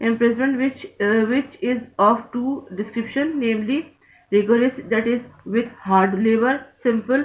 imprisonment which is of two description, namely rigorous that is with hard labor, simple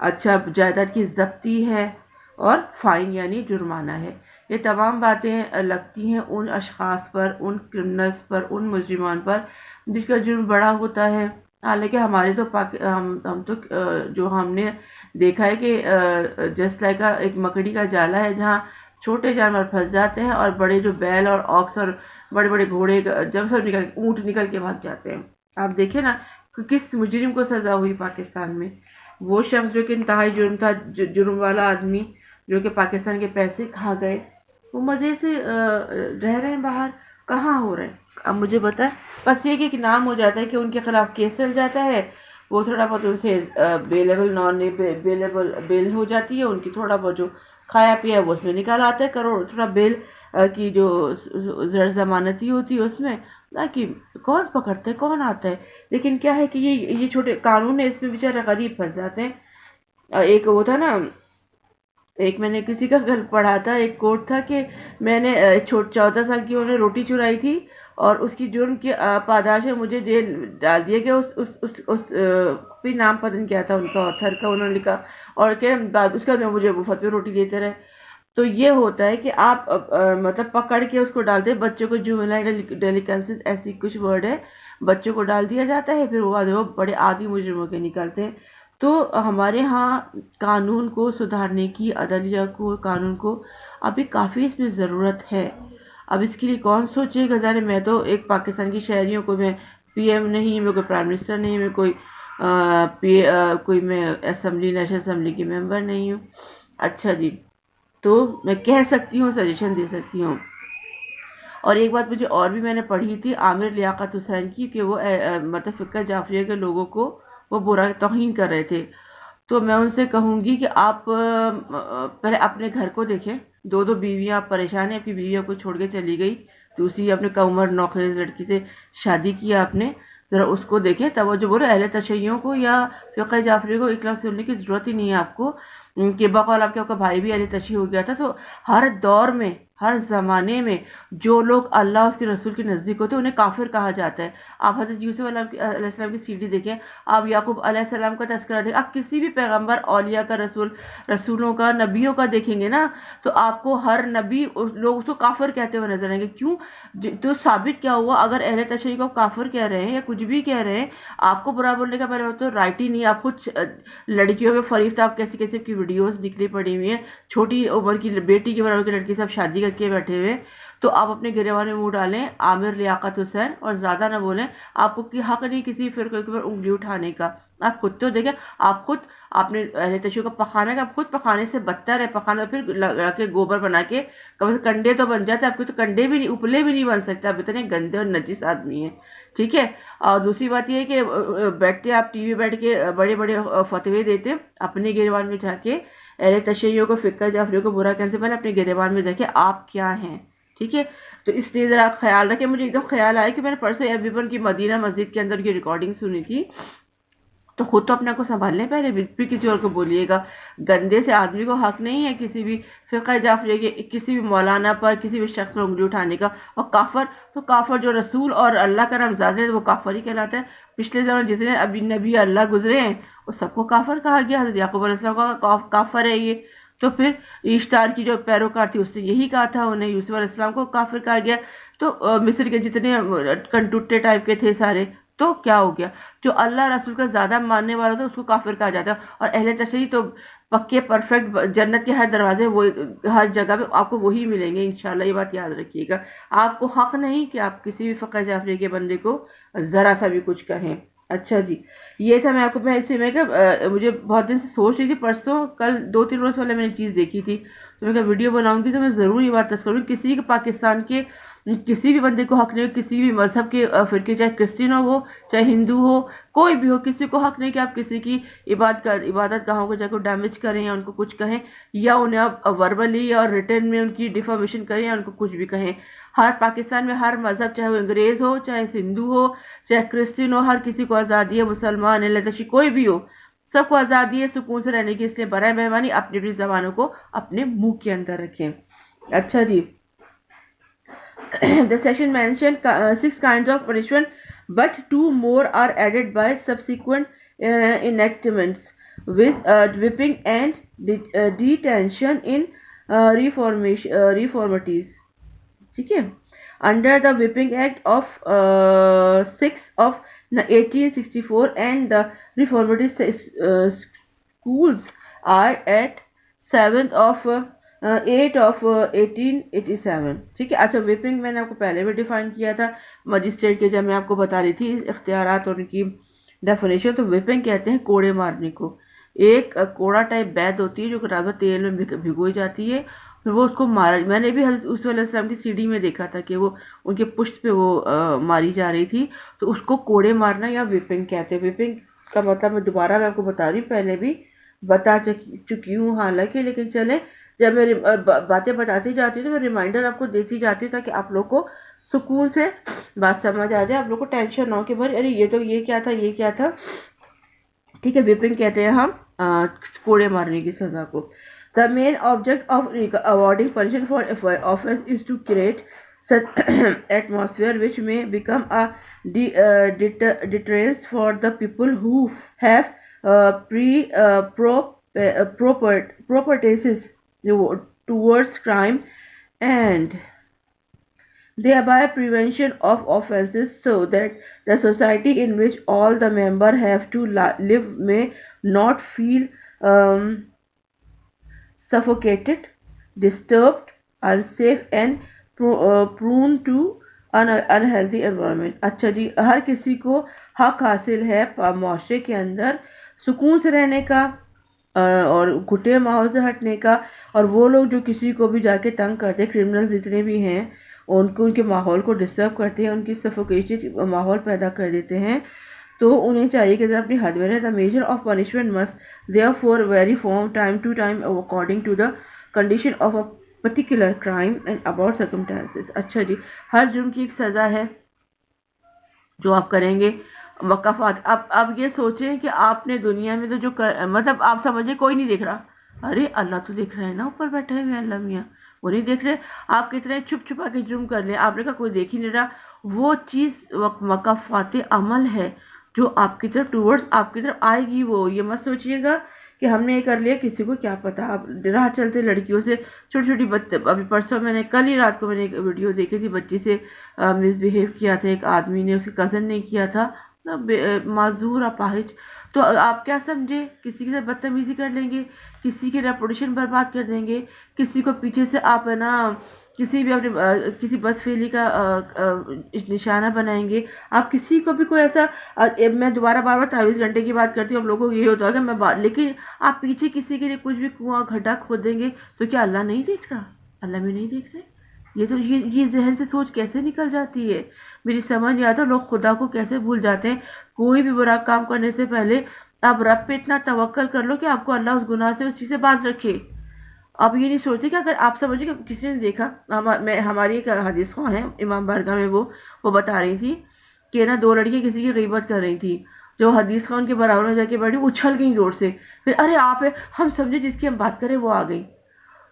اچھا جائیداد کی ضبطی ہے اور فائن یعنی جرمانہ ہے. یہ تمام باتیں لگتی ہیں ان اشخاص پر، ان کرمنلز پر، ان مجرمان پر جس کا جرم بڑا ہوتا ہے. حالانکہ ہمارے تو ہم تو جو ہم نے دیکھا ہے کہ جسٹ لائک ایک مکڑی کا جالا ہے جہاں چھوٹے جانور پھنس جاتے ہیں اور بڑے جو بیل اور آکس اور بڑے بڑے گھوڑے جب سب اونٹ نکل کے بھاگ جاتے ہیں. آپ دیکھیں نا کہ کس مجرم کو سزا ہوئی پاکستان میں. وہ شخص جو کہ انتہائی جرم تھا، جرم والا آدمی جو کہ پاکستان کے پیسے کھا گئے، وہ مزے سے رہ رہے ہیں باہر. کہاں ہو رہے ہیں اب مجھے بتا. بس یہ کہ ایک نام ہو جاتا ہے کہ ان کے خلاف کیس چل جاتا ہے، وہ تھوڑا بہت ان سے بیلیبل نان بیلیبل بیل ہو جاتی ہے، ان کی تھوڑا بہت جو کھایا پیا وہ اس میں نکال آتا ہے کروڑ تھوڑا بیل کی جو زر ضمانتی ہوتی ہے اس میں، کہ کون پکڑتا ہے کون آتا ہے. لیکن کیا ہے کہ یہ چھوٹے قانون ہے، اس میں بیچارے غریب پھنس جاتے ہیں. ایک وہ تھا نا، ایک میں نے کسی کا کل پڑھا تھا، ایک کوٹ تھا کہ میں نے 14 سال کی انہوں نے روٹی چرائی تھی اور اس کی جرم کی پاداش ہے مجھے جیل ڈال دیا گیا. اس بھی نام پتہ نہیں کیا تھا ان کا آتھر کا، انہوں نے لکھا اور کہ بعد اس کا مجھے مفت میں روٹی دیتے رہے. تو یہ ہوتا ہے کہ آپ مطلب پکڑ کے اس کو ڈال دیں. بچوں کو جوینائل ڈیلیکنسیز ایسی کچھ ورڈ ہے، بچوں کو ڈال دیا جاتا ہے، پھر وہ بڑے عادی مجرموں کے نکلتے ہیں. تو ہمارے ہاں قانون کو سدھارنے کی، عدلیہ کو، قانون کو ابھی کافی اس میں ضرورت ہے. اب اس کے لیے کون سوچے گا؟ ظاہر میں تو ایک پاکستان کی شہریوں کو، میں پی ایم نہیں، میں کوئی پرائم منسٹر نہیں، میں کوئی میں اسمبلی نیشنل اسمبلی کی ممبر نہیں ہوں. اچھا جی، تو میں کہہ سکتی ہوں، سجیشن دے سکتی ہوں. اور ایک بات مجھے اور بھی میں نے پڑھی تھی عامر لیاقت حسین کی، کہ وہ مطلب فقہ جعفریہ کے لوگوں کو وہ برا توہین کر رہے تھے. تو میں ان سے کہوں گی کہ آپ پہلے اپنے گھر کو دیکھیں. 2 بیویاں آپ پریشان ہیں، آپ کی بیویاں کو چھوڑ کے چلی گئی، دوسری اپنے کم عمر نوخیز لڑکی سے شادی کیا آپ نے، ذرا اس کو دیکھیں. توجہ بولو اہل تشیعوں کو یا فقہ جعفری کو ایک لفظ سننے کی ضرورت ہی نہیں ہے آپ کو، کہ بقول آپ کا بھائی بھی اہل تشیع ہو گیا تھا. تو ہر دور میں، ہر زمانے میں جو لوگ اللہ اس کے رسول کے نزدیک ہوتے ہیں انہیں کافر کہا جاتا ہے. آپ حضرت یوسف علیہ السلام کی سیڑھی دیکھیں، آپ یعقوب علیہ السلام کا تذکرہ دیکھیں، آپ کسی بھی پیغمبر، اولیاء کا، رسولوں کا، نبیوں کا دیکھیں گے نا، تو آپ کو ہر نبی لوگ اس کو کافر کہتے ہوئے نظر آئیں گے. کیوں؟ تو ثابت کیا ہوا؟ اگر اہل تشیع کو کافر کہہ رہے ہیں یا کچھ بھی کہہ رہے ہیں، آپ کو برا بولنے کا پہلے تو رائٹ ہی نہیں. آپ خود لڑکیوں میں فریفتہ، آپ کیسی کیسی کی ویڈیوز نکلی پڑی ہوئی ہیں، چھوٹی عمر کی بیٹی کی برابر کی لڑکی سے آپ شادی کر کے بیٹھے ہوئے. تو آپ اپنے گریبان میں منہ ڈالیں عامر لیاقت حسین، اور زیادہ نہ بولیں. آپ کو حق نہیں کسی فرقے کے اوپر انگلی اٹھانے کا. آپ خود تو دیکھیں، آپ خود اپنے اہل تشیع کا پخانا، کا آپ خود پخانے سے بدتر ہے. پخانا پھر لگا کے گوبر بنا کے کم سے کنڈے تو بن جاتے، آپ کے تو کنڈے بھی نہیں، اپلے بھی نہیں بن سکتے. آپ اتنے گندے اور نجس آدمی ہیں. ٹھیک ہے. اور دوسری بات یہ ہے کہ بیٹھتے آپ ٹی وی بیٹھ کے بڑے بڑے فتوے دیتے، اپنے گریبان میں جا کے اہل تشیعوں کو، فقہ جعفریوں کو برا کہنے سے پہلے اپنے گریبان میں دیکھیں آپ کیا ہیں. ٹھیک ہے. تو اس لیے ذرا آپ خیال رکھیں. مجھے ایک دم خیال آیا کہ میں نے پرسوں ایویبن کی مدینہ مسجد کے اندر کی ریکارڈنگ سنی تھی. تو خود تو اپنے کو سنبھال لیں پہلے، پھر کسی اور کو بولیے گا. گندے سے آدمی کو حق نہیں ہے کسی بھی فقہ جعفریہ کے کسی بھی مولانا پر، کسی بھی شخص پر انگلی اٹھانے کا. اور کافر تو کافر جو رسول اور اللہ کا نام زیادہ ہے وہ کافر ہی کہلاتا ہے. پچھلے زمانے جتنے ابھی نبی اللہ گزرے ہیں وہ سب کو کافر کہا گیا. حضرت یعقوب علیہ السلام کا کافر ہے یہ. تو پھر اشتار کی جو پیروکار تھی اس نے یہی کہا تھا، انہیں یوسف علیہ السلام کو کافر کہا گیا. تو مصر کے جتنے کنٹوٹے ٹائپ کے تھے سارے، تو کیا ہو گیا؟ جو اللہ رسول کا زیادہ ماننے والا تھا اس کو کافر کہا جاتا ہے. اور اہل تشیع تو پکے پرفیکٹ، جنت کے ہر دروازے، وہ ہر جگہ پہ آپ کو وہی ملیں گے انشاءاللہ. یہ بات یاد رکھیے گا. آپ کو حق نہیں کہ آپ کسی بھی فقہ جعفری کے بندے کو ذرا سا بھی کچھ کہیں. اچھا جی، یہ تھا. میں آپ کو مجھے بہت دن سے سوچ رہی تھی، پرسوں کل 2-3 روز پہلے میں نے چیز دیکھی تھی، تو میں ویڈیو بناؤں گی تو میں ضرور یہ بات تذکر کروں. کسی کے پاکستان کے کسی بھی بندے کو حق نہیں، کسی بھی مذہب کے فرقے، چاہے کرسچن ہو چاہے ہندو ہو، کوئی بھی ہو، کسی کو حق نہیں کہ آپ کسی کی عبادت گاہوں کو جا کے ڈیمیج کریں یا ان کو کچھ کہیں، یا انہیں آپ وربلی اور ریٹن میں ان کی ڈیفامیشن کریں یا ان کو کچھ بھی کہیں. ہر پاکستان میں ہر مذہب، چاہے وہ انگریز ہو چاہے ہندو ہو چاہے کرسچن ہو، ہر کسی کو آزادی ہے. مسلمان، اہل تشیع، کوئی بھی ہو، سب کو آزادی ہے سکون سے رہنے کی. اس لیے برائے مہربانی اپنی اپنی زبانوں کو اپنے منہ کے اندر رکھیں. اچھا جی. The session mentioned 6 kinds of punishment, but 2 more are added by subsequent enactments. with whipping and detention in reformatories. ٹھیک ہے. Under the Whipping Act of 6 of 1864 and the reformatory schools are at 7th of 8 of 1887. ٹھیک ہے. اچھا وپنگ میں نے آپ کو پہلے بھی ڈیفائن کیا تھا مجسٹریٹ کے جب میں آپ کو بتا رہی تھی اختیارات اور ان کی ڈیفینیشن. تو وپنگ کہتے ہیں کوڑے مارنے کو. ایک کوڑا ٹائپ بیت ہوتی ہے جو رات بھر تیل میں بھگوئی جاتی ہے, پھر وہ اس کو مارا. میں نے بھی حضرت عیسیٰ علیہ السلام کی سیڑھی میں دیکھا تھا کہ وہ ان کے پشت پہ وہ ماری جا رہی تھی, تو اس کو کوڑے مارنا یا وپنگ کہتے ہیں. وپنگ کا مطلب میں دوبارہ میں آپ کو بتا رہی ہوں, پہلے بھی بتا چکی ہوں حالانکہ, لیکن چلے جب میں باتیں بتاتی جاتی ہوں تو میں ریمائنڈر آپ کو دیتی جاتی ہوں تاکہ آپ لوگ کو سکون سے بات سمجھ آ جائے, آپ لوگ کو ٹینشن نہ ہو کہ بھائی ارے یہ تو یہ کیا تھا یہ کیا تھا. ٹھیک ہے. وپنگ کہتے ہیں ہم کوڑے مارنے کی سزا کو. The main object of awarding punishment for offense is to create such atmosphere which may become a deterrence for the people who have prepotences towards crime and thereby prevention of offenses, so that the society in which all the members have to live may not feel suffocated, disturbed, unsafe and prone to unhealthy environment. اچھا جی, ہر کسی کو حق حاصل ہے معاشرے کے اندر سکون سے رہنے کا اور گھٹے ماحول سے ہٹنے کا, اور وہ لوگ جو کسی کو بھی جا کے تنگ کرتے ہیں, کرمنل جتنے بھی ہیں ان کے ماحول کو ڈسٹرب کرتے ہیں, ان کی سفوکیشن ماحول پیدا کر دیتے ہیں, تو انہیں چاہیے کہ ذرا اپنی حد میں رہے. The measure of punishment must therefore vary from time to time according to the condition of a particular crime and about circumstances. اچھا جی, ہر جرم کی ایک سزا ہے جو آپ کریں گے. وقفات, اب یہ سوچیں کہ آپ نے دنیا میں تو جو مطلب آپ سمجھے کوئی نہیں دیکھ رہا, ارے اللہ تو دیکھ رہا ہے نا, اوپر بیٹھے ہوئے اللہ میاں, وہ نہیں دیکھ رہے. آپ کتنے چھپ چھپا کے جرم کر لیں, آپ نے کہا کوئی دیکھ ہی نہیں رہا. وہ چیز وقفات عمل ہے جو آپ کی طرف ٹورڈز آپ کی طرف آئے گی. وہ یہ مت سوچیے گا کہ ہم نے یہ کر لیا, کسی کو کیا پتا. آپ راہ چلتے لڑکیوں سے چھوٹی چھوٹی ابھی پرسوں میں نے کل ہی رات کو میں نے ایک ویڈیو دیکھی تھی, بچی سے مس بیہیو کیا تھا ایک آدمی نے, اس کے کزن نے کیا تھا, معذور اپاہج. تو آپ کیا سمجھے, کسی کے ساتھ بدتمیزی کر لیں گے, کسی کی ریپوٹیشن برباد کر دیں گے, کسی کو پیچھے سے آپ ہے نا کسی بھی اپنے کسی بدفعلی کا نشانہ بنائیں گے. آپ کسی کو بھی کوئی ایسا, میں دوبارہ بار بار 24 گھنٹے کی بات کرتی ہوں, ہم لوگوں کو یہ ہوتا ہے کہ میں لیکن آپ پیچھے کسی کے لیے کچھ بھی کنواں گھٹا کھود دیں گے تو کیا اللہ نہیں دیکھ رہا؟ اللہ میں نہیں دیکھ رہے. یہ تو یہ ذہن سے سوچ کیسے نکل جاتی ہے, میری سمجھ نہیں آتا لوگ خدا کو کیسے بھول جاتے ہیں. کوئی بھی برا کام کرنے سے پہلے آپ رب پہ اتنا توکل کر لو کہ آپ کو اللہ اس گناہ سے اس چیز سے باز رکھے. آپ یہ نہیں سوچتے کہ اگر آپ سمجھے کہ کسی نے دیکھا, ہماری ایک حدیث خواہ ہیں امام بارگاہ میں, وہ بتا رہی تھی کہ نا 2 لڑکیاں کسی کی غیبت کر رہی تھی, جو حدیث خواہ ان کے برابر میں جا کے بیٹھی اچھل گئی زور سے, پھر ارے آپ ہے, ہم سمجھے جس کی ہم بات کریں وہ آ گئی.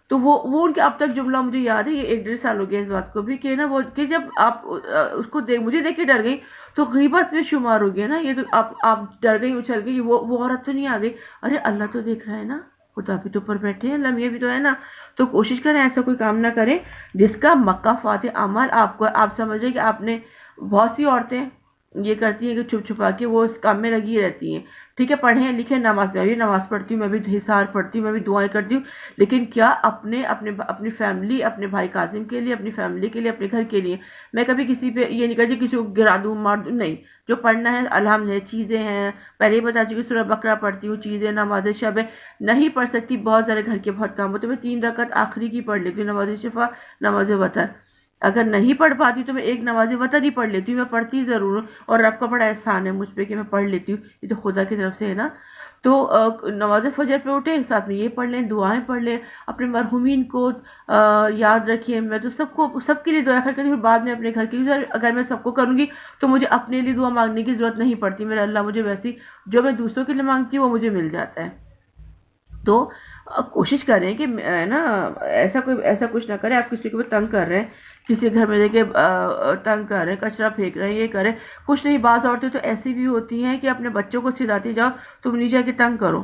تو وہ ان کے اب تک جملہ مجھے یاد ہے, یہ 1-1.5 سال ہو گیا اس بات کو بھی, کہ نا وہ کہ جب آپ اس کو مجھے دیکھ کے ڈر گئی تو غیبت میں شمار ہو گیا نا یہ. تو آپ ڈر گئی, اچھل گئی, وہ عورت تو نہیں آ گئی, ارے اللہ تو دیکھ رہا ہے نا, خدا بھی تو اوپر بیٹھے ہیں, اللہ یہ بھی تو ہے نا. تو کوشش کریں ایسا کوئی کام نہ کریں جس کا مقافات عمل آپ سمجھیں کہ آپ نے. بہت سی عورتیں یہ کرتی ہیں کہ چھپ چھپا کے وہ اس کام میں لگی رہتی ہیں. ٹھیک ہے, پڑھیں لکھیں, نماز, میں بھی نماز پڑھتی ہوں, میں بھی حصار پڑھتی ہوں, میں بھی دعائیں کرتی ہوں, لیکن کیا اپنی فیملی, اپنے بھائی کاظم کے لیے, اپنی فیملی کے لیے, اپنے گھر کے لیے. میں کبھی کسی پہ یہ نہیں کرتی کسی کو گرا دوں مار دوں, نہیں. جو پڑھنا ہے الحمد چیزیں ہیں, پہلے ہی بتا چکی, سورہ بقرہ پڑھتی ہوں, چیزیں, نماز شب ہے, نہیں پڑھ سکتی بہت سارے گھر کے بہت کام ہوتے, میں 3 رکعت آخری کی پڑھ لیتی ہوں, نماز شفا, نماز وتر. اگر نہیں پڑھ پاتی تو میں 1 نماز وتر ہی پڑھ لیتی ہوں, میں پڑھتی ضرور ہوں, اور رب کا بڑا احسان ہے مجھ پہ کہ میں پڑھ لیتی ہوں, یہ تو خدا کی طرف سے ہے نا. تو نماز فجر پہ اٹھیں, ساتھ میں یہ پڑھ لیں, دعائیں پڑھ لیں, اپنے مرحومین کو یاد رکھیں. میں تو سب کے لیے دعا کرتی ہوں, بعد میں اپنے گھر کی. اگر میں سب کو کروں گی تو مجھے اپنے لیے دعا مانگنے کی ضرورت نہیں پڑتی, میرا اللہ مجھے ویسی جو میں دوسروں کے لیے مانگتی ہوں وہ مجھے مل جاتا ہے. تو کوشش کریں کہ نا ایسا کچھ نہ کریں. آپ کسی کو بھی تنگ کر رہے ہیں, کسی گھر میں لے کے تنگ کر رہے ہیں, کچرا پھینک رہے ہیں, یہ کریں کچھ نہیں. بعض عورتیں تو ایسی بھی ہوتی ہیں کہ اپنے بچوں کو سکھاتی جاؤ تم نیچے کے تنگ کرو,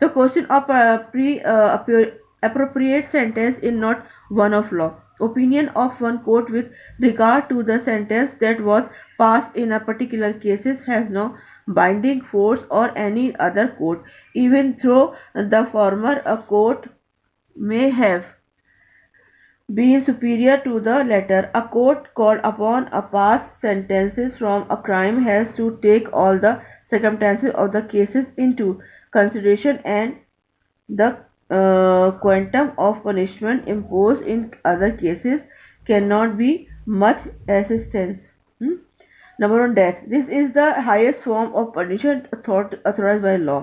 The question of appropriate sentence is not one of law. Opinion of one court with regard to the sentence that was passed in a particular case has no binding force or any other court, even though the former court may have being superior to the latter. A court called upon a past sentences from a crime has to take all the circumstances of the cases into consideration, and the quantum of punishment imposed in other cases cannot be much assistance. Number one, death. This is the highest form of punishment authorized by law.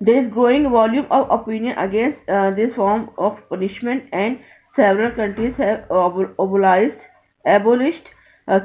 There is growing volume of opinion against this form of punishment, and several countries have abolished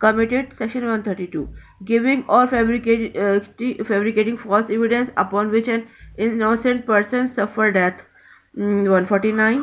committed section 132, giving or fabricating false evidence upon which an innocent person suffer death 149।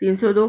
302,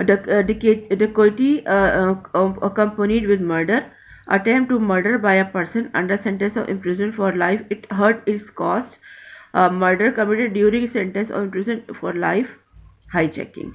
Dacoity accompanied with murder, attempt to murder by a person under sentence of imprisonment for life, it hurt its cost, murder committed during sentence of imprisonment for life, hijacking।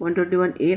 121A,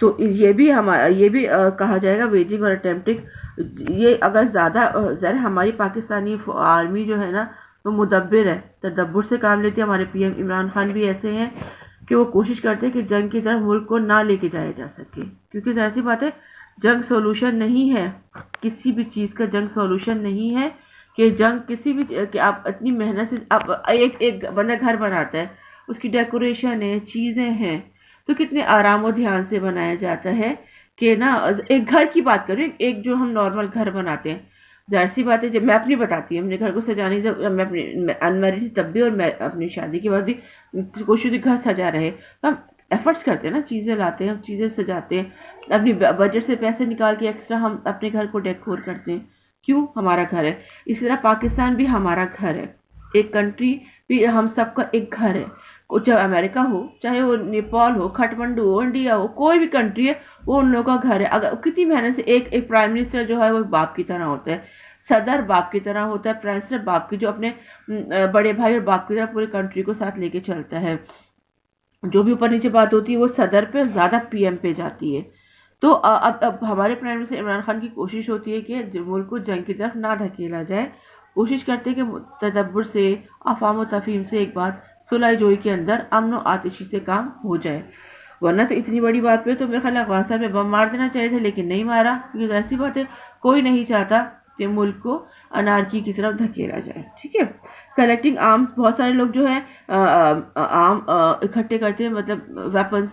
تو یہ بھی کہا جائے گا waging اور اٹیمپٹنگ. یہ اگر زیادہ ذرا ہماری پاکستانی آرمی جو ہے نا وہ مدبر ہے، تدبر سے کام لیتی ہے. ہمارے پی ایم عمران خان بھی ایسے ہیں کہ وہ کوشش کرتے ہیں کہ جنگ کی طرف ملک کو نہ لے کے جایا جا سکے، کیونکہ ظاہر سی بات ہے جنگ سولوشن نہیں ہے، کسی بھی چیز کا جنگ سولوشن نہیں ہے. کہ جنگ کسی بھی کہ آپ اتنی محنت سے آپ ایک بندہ گھر بناتا ہے، اس کی ڈیکوریشن ہے، چیزیں ہیں، تو کتنے آرام و دھیان سے بنایا جاتا ہے کہ نا. ایک گھر کی بات کریں، ایک جو ہم نارمل گھر بناتے ہیں، ظاہر سی بات ہے جب میں اپنی بتاتی ہوں اپنے گھر کو سجانے، جب میں اپنی انمیرڈ تھی تب بھی اور میں اپنی شادی کے بعد بھی کوشش ہوتی گھر سجا رہے، تو ہم ایفرٹس کرتے ہیں نا، چیزیں لاتے ہیں، ہم چیزیں سجاتے ہیں، اپنی بجٹ سے پیسے نکال کے ایکسٹرا ہم اپنے گھر کو ڈیکور کرتے ہیں. کیوں؟ ہمارا گھر ہے. اس طرح پاکستان بھی ہمارا گھر ہے، ایک کنٹری بھی ہم سب کا ایک گھر ہے. چاہے امریکہ ہو، چاہے وہ نیپال ہو، کھٹمنڈو ہو، انڈیا ہو، کوئی بھی کنٹری ہے وہ ان لوگوں کا گھر ہے. اگر کتنی محنت سے ایک پرائم منسٹر جو ہے وہ باپ کی طرح ہوتا ہے، صدر باپ کی طرح ہوتا ہے، پرائم منسٹر باپ کی، جو اپنے بڑے بھائی اور باپ کی طرح پورے کنٹری کو ساتھ لے کے چلتا ہے. جو بھی اوپر نیچے بات ہوتی ہے وہ صدر پہ زیادہ پی ایم پہ جاتی ہے. تو اب ہمارے پرائم منسٹر عمران خان کی کوشش ہوتی ہے کہ ملک کو جنگ کی طرف نہ دھکیلا جائے. کوشش کرتے ہیں کہ تدبر سے، افہام و تفہیم سے ایک بات صلح جوئی کے اندر امن و آتشی سے کام ہو جائے. ورنہ تو اتنی بڑی بات پہ تو میرے خیال افغانستان میں بم مار دینا چاہیے تھے، لیکن نہیں مارا، کیونکہ ایسی بات ہے کوئی نہیں چاہتا کہ ملک کو انارکی کی طرف دھکیلا جائے. ٹھیک ہے. کلیکٹنگ آرمز، بہت سارے لوگ جو ہیں آرم اکٹھے کرتے ہیں، مطلب ویپنز،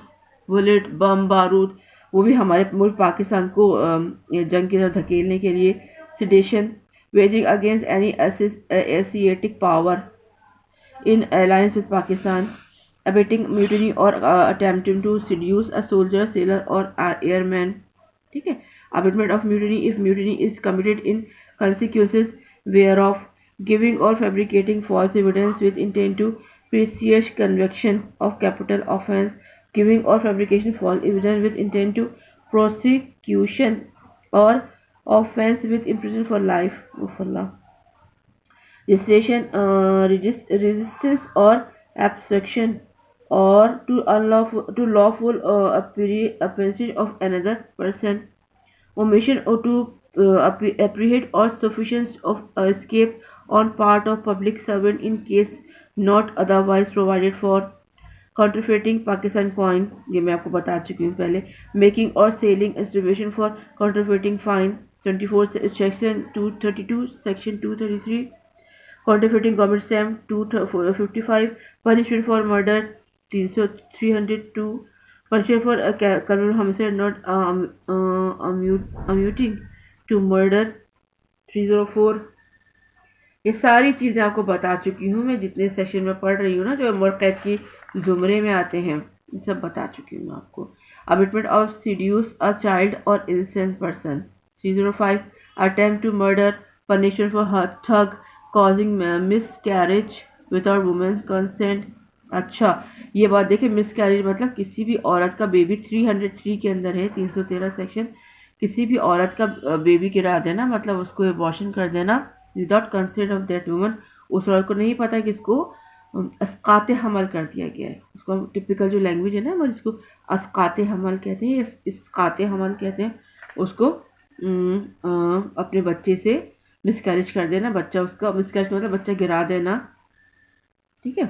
بلٹ، بم، بارود، وہ بھی ہمارے ملک پاکستان کو جنگ کی طرف دھکیلنے کے لیے. Sedation, waging against any Asiatic power in alliance with Pakistan, abetting mutiny or attempting to seduce a soldier, sailor or airman. ٹھیک ہے. Abatement of mutiny if mutiny is committed in consequences whereof, giving or fabricating false evidence with intent to presage conviction of capital offense, giving or fabrication false evidence with intent to prosecution or offense with imprisonment for life. Resistance or obstruction or to lawful apprehension of another person, omission or to apprehend or sufficiency of escape on part of public servant in case not otherwise provided for. counterfeiting Pakistan coin، یہ میں آپ کو بتا چکی ہوں پہلے. Making اور selling انسٹریبیوشن for counterfeiting fine 24 section 232 section 233. counterfeiting government stamp 255. punishment for murder 302. punishment for criminal homicide not amounting to murder 304. یہ ساری چیزیں آپ کو بتا چکی ہوں میں، جتنے سیکشن میں پڑھ رہی ہوں نا جو عمر قید کی زمرے میں آتے ہیں، یہ سب بتا چکی ہوں آپ کو. Abatement of seduce a child or innocent person 305. attempt to murder, punishment for thug causing miscarriage without woman's consent. اچھا یہ بات دیکھیں، miscarriage مطلب کسی بھی عورت کا بیبی 303 کے اندر ہے، 313 سیکشن، کسی بھی عورت کا بیبی گرا دینا، مطلب اس کو ابارشن کر دینا without consent of that woman. اس عورت کو نہیں پتا کہ اس کو اسقاط حمل کر دیا گیا ہے. اس کو ٹپیکل جو لینگویج ہے نا وہ، جس کو اسقاط حمل کہتے ہیں، اسقاط حمل کہتے ہیں، اس کو اپنے بچے سے مسکیریج کر دینا. بچہ اس کا مسکیریج مطلب بچہ گرا دینا. ٹھیک ہے.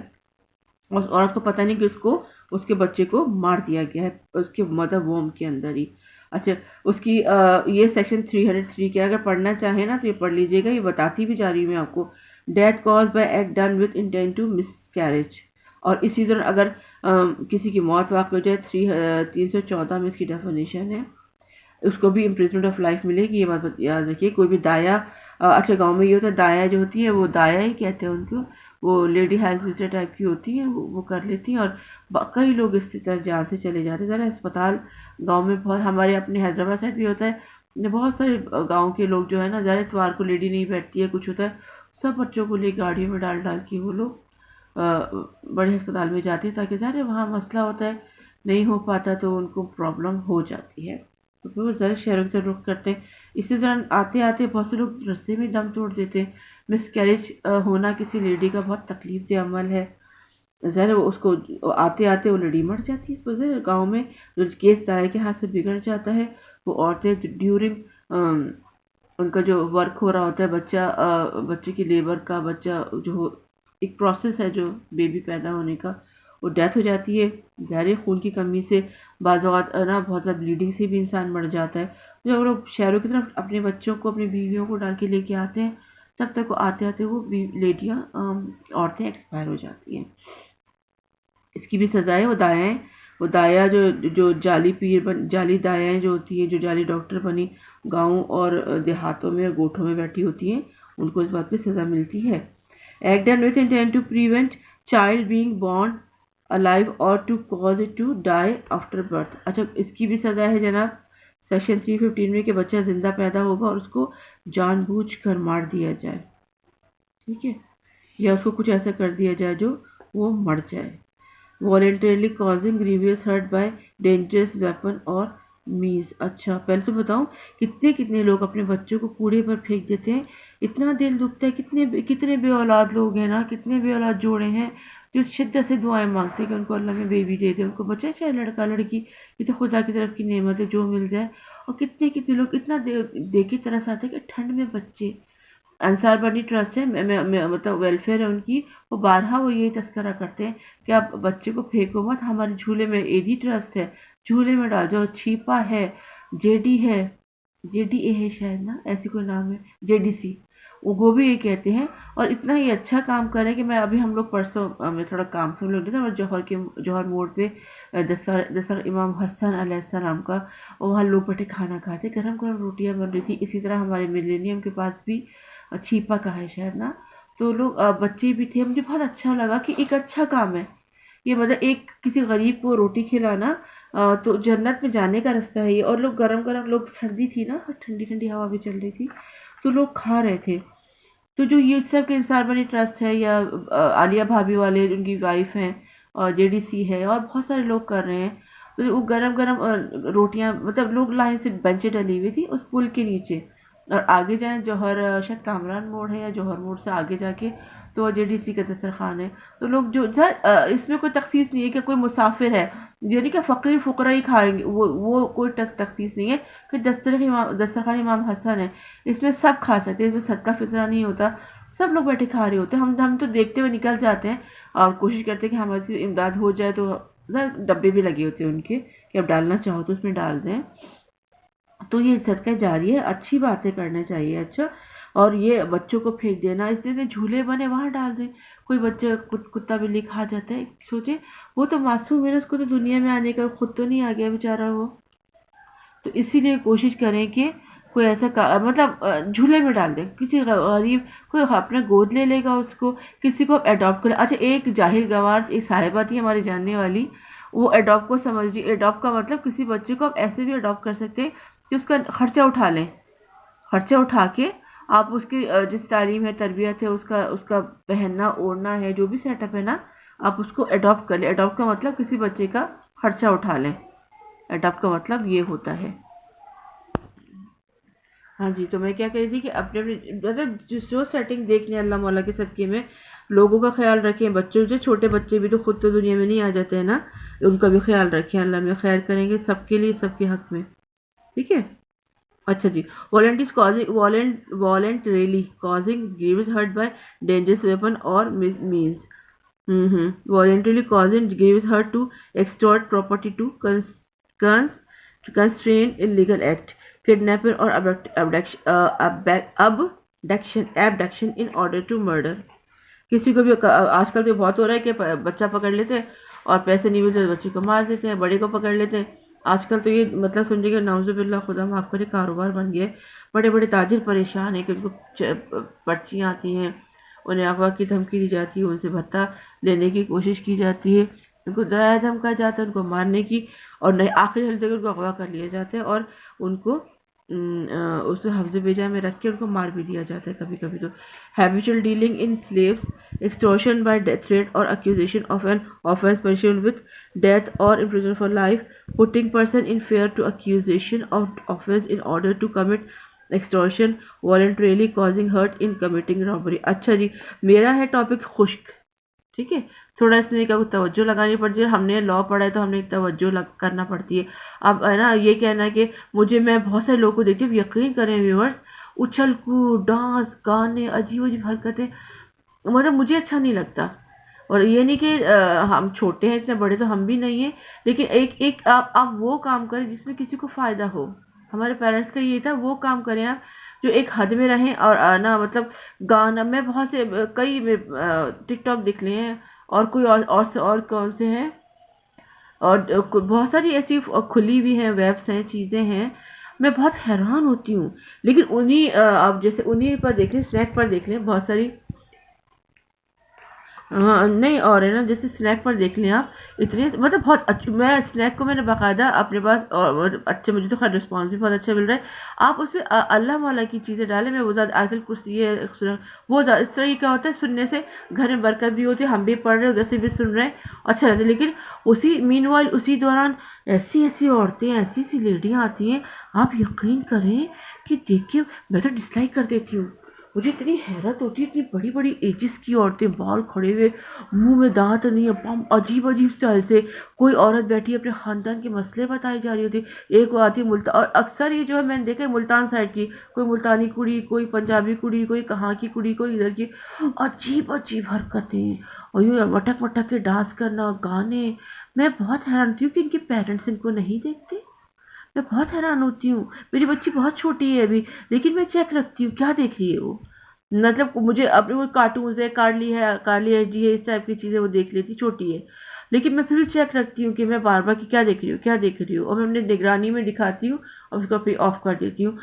اس عورت کو پتہ نہیں کہ اس کو اس کے بچے کو مار دیا گیا ہے اس کے مدر ووم کے اندر ہی. اچھا اس کی یہ سیکشن 303 کے اگر پڑھنا چاہیں نا تو یہ پڑھ لیجئے گا، یہ بتاتی بھی جا رہی ہوں میں آپ کو. Death cause by act done with intent to miscarriage. اور اسی طرح اگر کسی کی موت واقع ہو جائے 314 میں اس کی ڈیفینیشن ہے، اس کو بھی امپریزمنٹ آف لائف ملے گی. یہ بات یاد رکھیے. کوئی بھی دایا، اچھا گاؤں میں یہ ہوتا ہے دایا جو ہوتی ہے وہ دایا ہی کہتے ہیں ان کو، وہ لیڈی ہیلتھ وزٹر ٹائپ کی ہوتی ہیں، وہ کر لیتی ہیں. اور کئی لوگ اس طرح جان سے چلے جاتے ہیں. ذرا اسپتال گاؤں میں بہت، ہمارے اپنے حیدرآباد سائڈ بھی ہوتا ہے، بہت سارے گاؤں کے لوگ جو ہے نا، ذرا اتوار کو لیڈی نہیں بیٹھتی ہے، کچھ ہوتا ہے، سب بچوں کو لے گاڑیوں میں ڈال کے وہ لوگ بڑے ہسپتال میں جاتے ہیں، تاکہ ظاہر وہاں مسئلہ ہوتا ہے، نہیں ہو پاتا تو ان کو پرابلم ہو جاتی ہے، تو پھر وہ ذرا شہروں کی طرف رخ کرتے ہیں. اسی طرح آتے آتے بہت سے لوگ رستے میں دم توڑ دیتے ہیں. مس کیریج ہونا کسی لیڈی کا بہت تکلیف دہ عمل ہے. ظاہر ہے وہ اس کو آتے آتے وہ لڑی مر جاتی ہے. اس پر گاؤں میں جو کیس دائر کے ہاتھ سے بگڑ جاتا ہے وہ عورتیں ڈیورنگ ان کا جو ورک ہو رہا ہوتا ہے بچے کی لیبر کا بچہ جو ایک پروسیس ہے جو بیبی پیدا ہونے کا وہ ڈیتھ ہو جاتی ہے. ظاہر خون کی کمی سے بعض اوقات نا بہت زیادہ بلیڈنگ سے بھی انسان مر جاتا ہے. جب وہ لوگ شہروں کی طرف اپنے بچوں کو اپنی بیویوں کو ڈال کے لے کے آتے ہیں تب تک وہ آتے آتے وہ لیڈیاں عورتیں ایکسپائر ہو جاتی ہیں. اس کی بھی سزا ہے. وہ دایا جو جعلی دایائیں جو ہوتی ہیں جو جعلی ڈاکٹر بنی گاؤں اور دیہاتوں میں اور گوٹھوں میں بیٹھی ہوتی ہیں ان کو اس بات پہ سزا ملتی ہے. Act done with intent to prevent child being born alive or to cause it to die after birth. اچھا اس کی بھی سزا ہے جناب سیکشن 315 میں کہ بچہ زندہ پیدا ہوگا اور اس کو جان بوجھ کر مار دیا جائے. ٹھیک ہے, یا اس کو کچھ ایسا کر دیا جائے جو وہ مر جائے. voluntarily causing grievous hurt by dangerous weapon اور means. اچھا پہلے تو بتاؤں کتنے لوگ اپنے بچوں کو کوڑے پر پھینک دیتے ہیں. اتنا دل دکھتا ہے. کتنے بے اولاد لوگ ہیں نا, کتنے بے اولاد جوڑے ہیں جو شدت سے دعائیں مانگتے ہیں کہ ان کو اللہ میں بیبی دے دے, ان کو بچہ چاہے لڑکا لڑکی, یہ تو خدا کی طرف کی نعمت ہے جو مل جائے. اور کتنے لوگ اتنا دیکھ کے طرح آتے ہیں کہ ٹھنڈ میں بچے. انصار بنی ٹرسٹ ہے مطلب ویلفیئر ہے ان کی, وہ بارہا وہ یہی تذکرہ کرتے ہیں کہ آپ بچے کو پھینکو مت, ہمارے جھولے میں ایدی ٹرسٹ ہے جھولے میں ڈال جو چھیپا ہے جے ڈی اے ہے شاید نا ایسی کوئی نام ہے JDC, وہ بھی یہ کہتے ہیں. اور اتنا ہی اچھا کام کریں کہ ہم لوگ پرسوں میں تھوڑا کام سے لوگ تھے اور جوہر موڑ پہ دسر امام حسن علیہ السلام کا, وہاں لوگ بیٹھے کھانا کھاتے, گرم روٹیاں بن رہی تھی. اسی طرح ہمارے ملینیم کے پاس بھی چھیپا کا ہے شاید نا, تو لوگ بچے بھی تھے. مجھے بہت اچھا لگا کہ ایک اچھا کام ہے یہ, مطلب ایک کسی غریب کو روٹی کھلانا تو جنت میں جانے کا رستہ ہے یہ. اور لوگ گرم لوگ, سردی تھی نا, ٹھنڈی ہوا بھی چل رہی تھی تو لوگ کھا رہے تھے. تو جو یہ سب کے انصار بنی ٹرسٹ ہے یا عالیہ بھابھی والے ان کی وائف ہیں اور JDC ہے اور بہت سارے لوگ کر رہے ہیں. تو وہ گرم روٹیاں, مطلب لوگ لائن سے بینچیں ڈلی ہوئی تھی اس پل کے نیچے, اور آگے جائیں جوہر شاید کامران موڑ ہے یا جوہر موڑ سے آگے جا کے تو JDC کا دسترخوان ہے. تو لوگ جو اس میں کوئی تخصیص نہیں ہے کہ کوئی مسافر ہے, یعنی کہ فقیر فقرا ہی کھائیں گے, وہ کوئی تخصیص نہیں ہے کہ دسترخوان امام حسن ہے اس میں سب کھا سکتے ہیں, اس میں صدقہ فطرہ نہیں ہوتا, سب لوگ بیٹھے کھا رہے ہوتے ہیں. ہم تو دیکھتے ہوئے نکل جاتے ہیں اور کوشش کرتے ہیں کہ ہماری امداد ہو جائے. تو ڈبے بھی لگے ہوتے ہیں ان کے کہ اب ڈالنا چاہو تو اس میں ڈال دیں. تو یہ صدقہ جاری ہے, اچھی باتیں کرنا چاہیے. اچھا, اور یہ بچوں کو پھینک دینا, اس لیے جھولے بنے وہاں ڈال دیں. کوئی بچہ کتا بلی کھا جاتا ہے, سوچے وہ تو معصوم ہے, اس کو تو دنیا میں آنے کا خود تو نہیں آ گیا بیچارہ وہ. تو اسی لیے کوشش کریں کہ کوئی ایسا مطلب جھولے میں ڈال دیں. کسی غریب کوئی اپنا گود لے لے گا اس کو, کسی کو اڈاپٹ کرے. اچھا ایک جاہل گوار ایک صاحبہ تھی ہماری جاننے والی, وہ اڈاپٹ کو سمجھ لی. اڈاپٹ کا مطلب کسی بچے کو آپ ایسے بھی اڈاپٹ کر سکتے ہیں کہ اس کا خرچہ اٹھا لیں, خرچہ اٹھا کے آپ اس کی جس تعلیم ہے تربیت ہے اس کا پہننا اوڑھنا ہے جو بھی سیٹ اپ ہے نا, آپ اس کو اڈاپٹ کر لیں. اڈاپٹ کا مطلب کسی بچے کا خرچہ اٹھا لیں, اڈاپٹ کا مطلب یہ ہوتا ہے. ہاں جی, تو میں کیا کہہ رہی تھی کہ اپنے مطلب جو سیٹنگ دیکھ لیں اللہ مولا کے صدقے میں لوگوں کا خیال رکھیں. بچوں سے چھوٹے بچے بھی تو خود تو دنیا میں نہیں آ جاتے ہیں نا, ان کا بھی خیال رکھیں. اللہ میں خیر کریں گے سب کے لیے, سب کے حق میں. ٹھیک ہے. اچھا جی, voluntarily causing grievous hurt by dangerous weapon or means. Voluntarily causing grievous hurt to extort property, to constrain illegal act, kidnapping or abduction in order to murder. کسی کو بھی آج کل تو بہت ہو رہا ہے کہ بچہ پکڑ لیتے اور پیسے نہیں ملتے بچے کو مار دیتے ہیں, بڑے کو پکڑ لیتے ہیں. آج کل تو یہ مطلب سمجھے کہ نعوذ باللہ خدا معاف کرے کاروبار بن گیا ہے. بڑے بڑے تاجر پریشان ہیں کہ ان کو پرچیاں آتی ہیں, انہیں اغوا کی دھمکی دی جاتی ہے, ان سے بھتہ لینے کی کوشش کی جاتی ہے, ان کو ڈرایا دھمکا جاتا ہے ان کو مارنے کی, اور نہیں آخری حل تک ان کو اغوا کر لیا جاتا ہے اور ان کو اسے حفظ بیجا میں رکھ کے ان کو مار بھی دیا جاتا ہے کبھی کبھی. تو habitual dealing in slaves, extortion by threat or accusation of an offense punishable with death or imprisonment for life, putting person in fear to accusation of offense in order to commit extortion, voluntarily causing hurt in committing robbery. اچھا جی, میرا ہے topic خشک. ٹھیک ہے، تھوڑا اس میں کا توجہ لگانی پڑتی ہے. ہم نے لا پڑھا ہے تو ہم نے توجہ کرنا پڑتی ہے. اب ہے نا یہ کہنا ہے کہ میں بہت سارے لوگوں کو دیکھتی ہوں، یقین کریں ویورز، اچھل کود، ڈانس، گانے، عجیب عجیب حرکتیں، مطلب مجھے اچھا نہیں لگتا. اور یہ نہیں کہ ہم چھوٹے ہیں، اتنے بڑے تو ہم بھی نہیں ہیں، لیکن ایک آپ وہ کام کریں جس میں کسی کو فائدہ ہو. ہمارے پیرنٹس کا یہ تھا، وہ کام کریں آپ جو ایک حد میں رہیں. اور نا مطلب گانا، میں بہت سے کئی ٹک ٹاک دیکھ لیے ہیں، اور کوئی اور کون سے ہیں، اور بہت ساری ایسی کھلی بھی ہیں ویبس ہیں، چیزیں ہیں، میں بہت حیران ہوتی ہوں. لیکن آپ جیسے انہی پر دیکھ لیں، اسنیک پر دیکھ لیں، بہت ساری نہیں، اور ہے نا جیسے اسنیک پر دیکھ لیں آپ، اتنے مطلب بہت اچھا. میں اسنیک کو میں نے باقاعدہ اپنے پاس، اور اچھا مجھے تو خیر رسپانس بھی بہت اچھا مل رہا ہے. آپ اس پہ اللہ والا کی چیزیں ڈالیں. میں وہ زیادہ آیت الکرسی ہے، وہ اس طرح یہ کیا ہوتا ہے، سننے سے گھر میں برکت بھی ہوتی ہے، ہم بھی پڑھ رہے ہیں، ادھر سے بھی سن رہے ہیں، اچھا لگتا ہے. لیکن مین وائل اسی دوران ایسی عورتیں، ایسی لیڈیاں آتی ہیں، آپ یقین کریں کہ دیکھ کے میں تو ڈسلائک کر دیتی ہوں. مجھے اتنی حیرت ہوتی ہے، اتنی بڑی بڑی ایجز کی عورتیں، بال کھڑے ہوئے، منہ میں دانت نہیں ہے، عجیب عجیب سٹائل سے. کوئی عورت بیٹھی اپنے خاندان کے مسئلے بتائی جا رہی ہوتی، ایک وہ آتی ہے اور اکثر یہ جو ہے میں نے دیکھا ہے ملتان سائڈ کی، کوئی ملتانی کڑی، کوئی پنجابی کڑی، کوئی کہاں کی کڑی، کوئی ادھر کی، عجیب عجیب حرکتیں، اور یہ مٹک مٹک کے ڈانس کرنا، گانے. میں بہت حیران ہوتی ہوں کہ ان کے پیرنٹس ان کو نہیں دیکھتے. میں بہت حیران ہوتی ہوں. میری بچی بہت چھوٹی ہے ابھی، لیکن میں چیک رکھتی ہوں کیا دیکھ رہی ہے وہ. مطلب مجھے اپنے وہ کارٹونز ہے، کارلی ایچ ڈی ہے، اس ٹائپ کی چیزیں وہ دیکھ لیتی، چھوٹی ہے، لیکن میں پھر بھی چیک رکھتی ہوں کہ میں بار بار کیا دیکھ رہی ہوں، اور میں اپنے نگرانی میں دکھاتی ہوں اور اس کو پھر آف کر دیتی ہوں.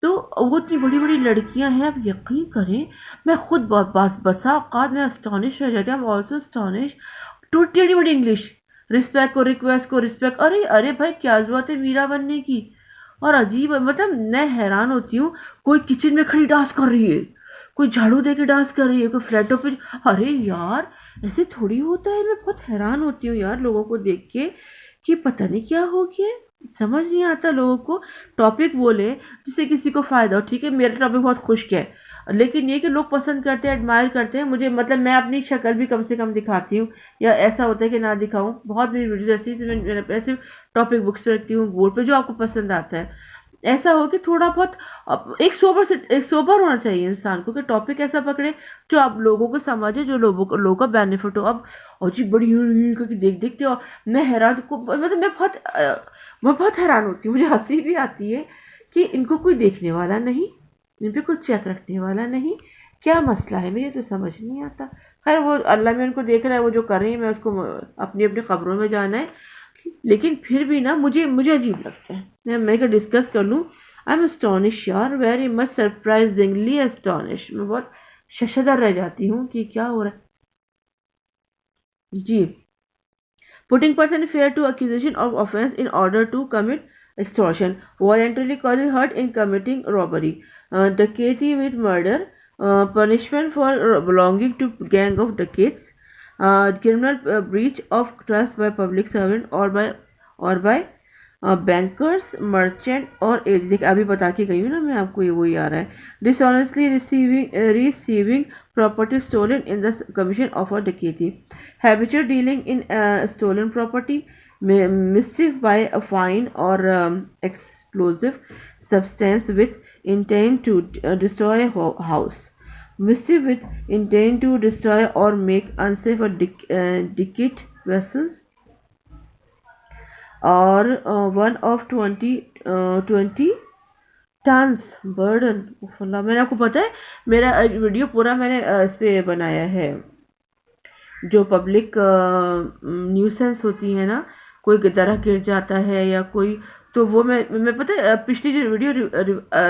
تو وہ اتنی بڑی بڑی لڑکیاں ہیں، آپ یقین کریں میں خود بسا اوقات میں اسٹانش رہ جاتی ہوں. I am also astonished to ٹیڑھی بڑی انگلش، رسپیکٹ کو ریکویسٹ کو رسپیکٹ، ارے بھائی کیا ضرورت ہے میرا بننے کی. اور عجیب، مطلب میں حیران ہوتی ہوں. کوئی کچن میں کھڑی ڈانس کر رہی ہے، کوئی جھاڑو دے کے ڈانس کر رہی ہے، کوئی فلیٹوں پہ. ارے یار ایسے تھوڑی ہوتا ہے. میں بہت حیران ہوتی ہوں یار لوگوں کو دیکھ کے کہ پتہ نہیں کیا ہو گیا. سمجھ نہیں آتا لوگوں کو. ٹاپک بولے جس سے کسی کو فائدہ ہو. ٹھیک ہے میرا ٹاپک بہت خشک ہے، لیکن یہ کہ لوگ پسند کرتے ہیں، ایڈمائر کرتے ہیں مجھے. مطلب میں اپنی شکل بھی کم سے کم دکھاتی ہوں، یا ایسا ہوتا ہے کہ نہ دکھاؤں. بہت میری ویڈیوز ایسے ٹاپک بکس پہ رکھتی ہوں بورڈ پہ، جو آپ کو پسند آتا ہے. ایسا ہو کہ تھوڑا بہت ایک سوبر ہونا چاہیے انسان کو، کہ ٹاپک ایسا پکڑے جو آپ لوگوں کو سمجھے، جو لوگوں کا بینیفٹ ہو. اب اور جی بڑی دیکھتے ہو، میں حیران مطلب میں بہت حیران ہوتی ہوں. مجھے ہنسی بھی آتی ہے کہ ان کو کوئی دیکھنے والا نہیں، ان پہ کوئی چیک رکھنے والا نہیں. کیا مسئلہ ہے مجھے تو سمجھ نہیں آتا. خیر وہ اللہ میں ان کو دیکھ رہا ہے، وہ جو کر رہی ہیں، میں اس کو اپنی قبروں میں جانا ہے. لیکن پھر بھی نا مجھے عجیب لگتا ہے. میں ڈسکس کر لوں. آئی ایم اسٹانش یار، ویری مچ سرپرائزنگلی اسٹانش. میں بہت ششدر رہ جاتی ہوں کہ کیا ہو رہا ہے. جی. Putting person in fear to accusation of offense in order to commit extortion, voluntarily causing hurt in committing robbery, dacoity with murder, punishment for belonging to gang of dacoits, criminal breach of trust by public servant or by bankers, merchant اور agent. ابھی بتا کے گئی ہوں نا میں آپ کو، یہ وہی آ رہا ہے. Dishonestly receiving property stolen in the commission of a dacoity, habitual dealing in stolen property, mischief by a fire or explosive substance with intent to destroy house, mischief with intent to destroy or make unsafe a decayed vessels, اور 1 of 20 tons burden. میں نے آپ کو پتا ہے میرا video پورا میں نے اس پہ بنایا ہے، جو پبلک نیوسنس ہوتی ہے نا، کوئی درہ گر جاتا ہے یا کوئی، تو وہ میں پتہ ہے پچھلی جو ویڈیو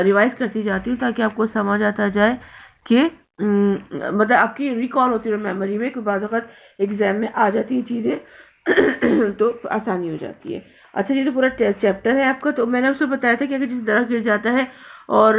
ریوائز کرتی جاتی ہوں تاکہ آپ کو سمجھ آتا جائے کہ مطلب آپ کی ریکال ہوتی رہے میموری میں، کہ بعض اوقات ایگزام میں آ جاتی ہیں چیزیں تو آسانی ہو جاتی ہے. اچھا یہ تو پورا چیپٹر ہے آپ کا. تو میں نے اس کو بتایا تھا کہ اگر جس درخت گر جاتا ہے اور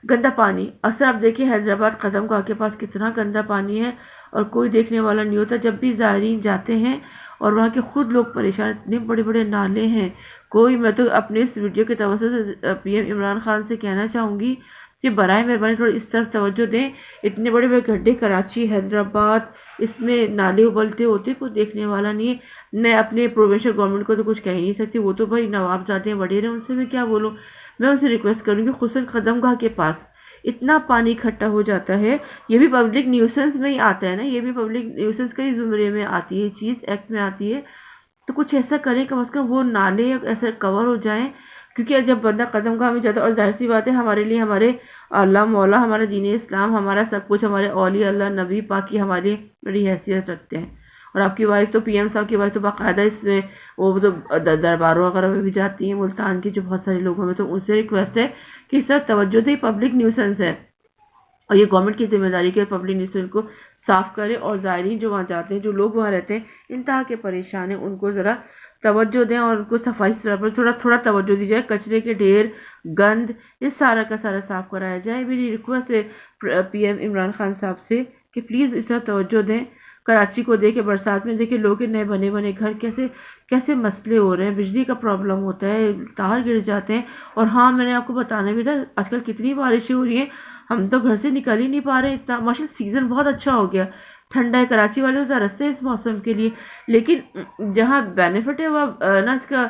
گندا پانی، اکثر آپ دیکھیں حیدرآباد قدم گاہ کے پاس کتنا گندا پانی ہے اور کوئی دیکھنے والا نہیں ہوتا. جب بھی زائرین جاتے ہیں اور وہاں کے خود لوگ پریشان، اتنے بڑے بڑے نالے ہیں. میں تو اپنے اس ویڈیو کے توسط سے پی ایم عمران خان سے کہنا چاہوں گی کہ برائے مہربانی تھوڑا اس طرف توجہ دیں. اتنے بڑے بڑے گڈھے کراچی حیدرآباد اس میں نالے ابلتے ہوتے کوئی دیکھنے والا نہیں ہے. میں اپنے پروونشل گورنمنٹ کو تو کچھ کہہ ہی نہیں سکتی, وہ تو بھائی نواب زادے وڈیرے, ان سے میں کیا بولوں. میں ان سے ریکویسٹ کروں گی خصوصاً قدم گاہ کے پاس اتنا پانی اکٹھا ہو جاتا ہے, یہ بھی پبلک نیوسنس میں ہی آتا ہے نا, یہ بھی پبلک نیوسنس کا ہی زمرے میں آتی ہے چیز, ایکٹ میں آتی ہے. تو کچھ ایسا کریں کم از کم وہ نالے ایسے کور ہو جائیں, کیونکہ جب بندہ قدم گاہ میں جاتا ہے, اور ظاہر سی بات ہے ہمارے لیے ہمارے اللہ مولا, ہمارا دین اسلام, ہمارا سب کچھ, ہمارے اولیاء اللہ نبی پاک کی ہماری بڑی حیثیت رکھتے ہیں. اور آپ کی وائف تو پی ایم صاحب کی وائف تو باقاعدہ اس میں وہ تو درباروں وغیرہ میں بھی جاتی ہیں ملتان کی جو بہت سارے لوگوں میں, تو ان سے ریکویسٹ ہے کہ اس طرح توجہ دے, پبلک نیوسنس ہے اور یہ گورنمنٹ کی ذمہ داری کہ پبلک نیوسنس کو صاف کرے, اور زائرین جو وہاں جاتے ہیں, جو لوگ وہاں رہتے ہیں انتہا کے پریشان ہیں, ان کو ذرا توجہ دیں اور ان کو صفائی ستھرائی پر تھوڑا توجہ دی جائے. کچرے کے ڈھیر, گند, یہ سارا کا سارا صاف کرایا جائے. میری ریکویسٹ ہے پی ایم عمران خان صاحب سے کہ پلیز اس طرح توجہ دیں. کراچی کو دیکھے, برسات میں دیکھے لوگ نئے بنے بنے گھر کیسے مسئلے ہو رہے ہیں, بجلی کا پرابلم ہوتا ہے, تار گر جاتے ہیں. اور ہاں میں نے آپ کو بتانا بھی تھا آج کل کتنی بارشیں ہو رہی ہیں, ہم تو گھر سے نکل ہی نہیں پا رہے. اتنا ماشاء اللہ سیزن بہت اچھا ہو گیا, ٹھنڈا ہے, کراچی والے تو ترستے ہیں اس موسم کے لیے, لیکن جہاں بینیفٹ ہے وہ نا اس کا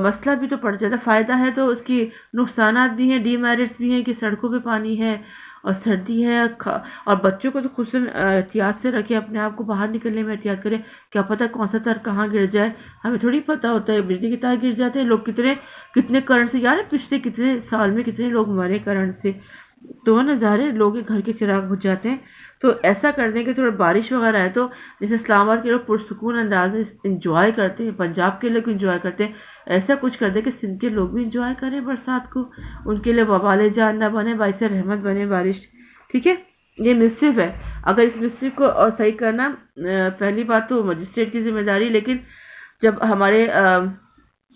مسئلہ بھی تو پڑ جاتا ہے. فائدہ ہے تو اس کی نقصانات بھی ہیں, ڈی میرٹس بھی ہیں کہ سڑکوں پہ پانی ہے اور سردی ہے. اور بچوں کو تو خصوصاً احتیاط سے رکھیں, اپنے آپ کو باہر نکلنے میں احتیاط کریں. کیا پتہ کون سا تار کہاں گر جائے, ہمیں تھوڑی پتہ ہوتا ہے. بجلی کے تار گر جاتے ہیں, لوگ کتنے کرنٹ سے, یار پچھلے کتنے سال میں کتنے لوگ مرے کرنٹ سے, تو نا ظاہر ہے لوگ گھر کے چراغ بجھ جاتے ہیں. تو ایسا کر دیں کہ تھوڑا بارش وغیرہ ہے تو جیسے اسلام آباد کے لوگ پرسکون انداز میں انجوائے کرتے ہیں, پنجاب کے لوگ انجوائے کرتے ہیں, ایسا کچھ کر دیں کہ سندھ کے لوگ بھی انجوائے کریں برسات کو, ان کے لیے وبال جان نہ بنے, باعث رحمت بنے بارش. ٹھیک ہے, یہ مصرف ہے. اگر اس مصرف کو اور صحیح کرنا, پہلی بات تو مجسٹریٹ کی ذمہ داری, لیکن جب ہمارے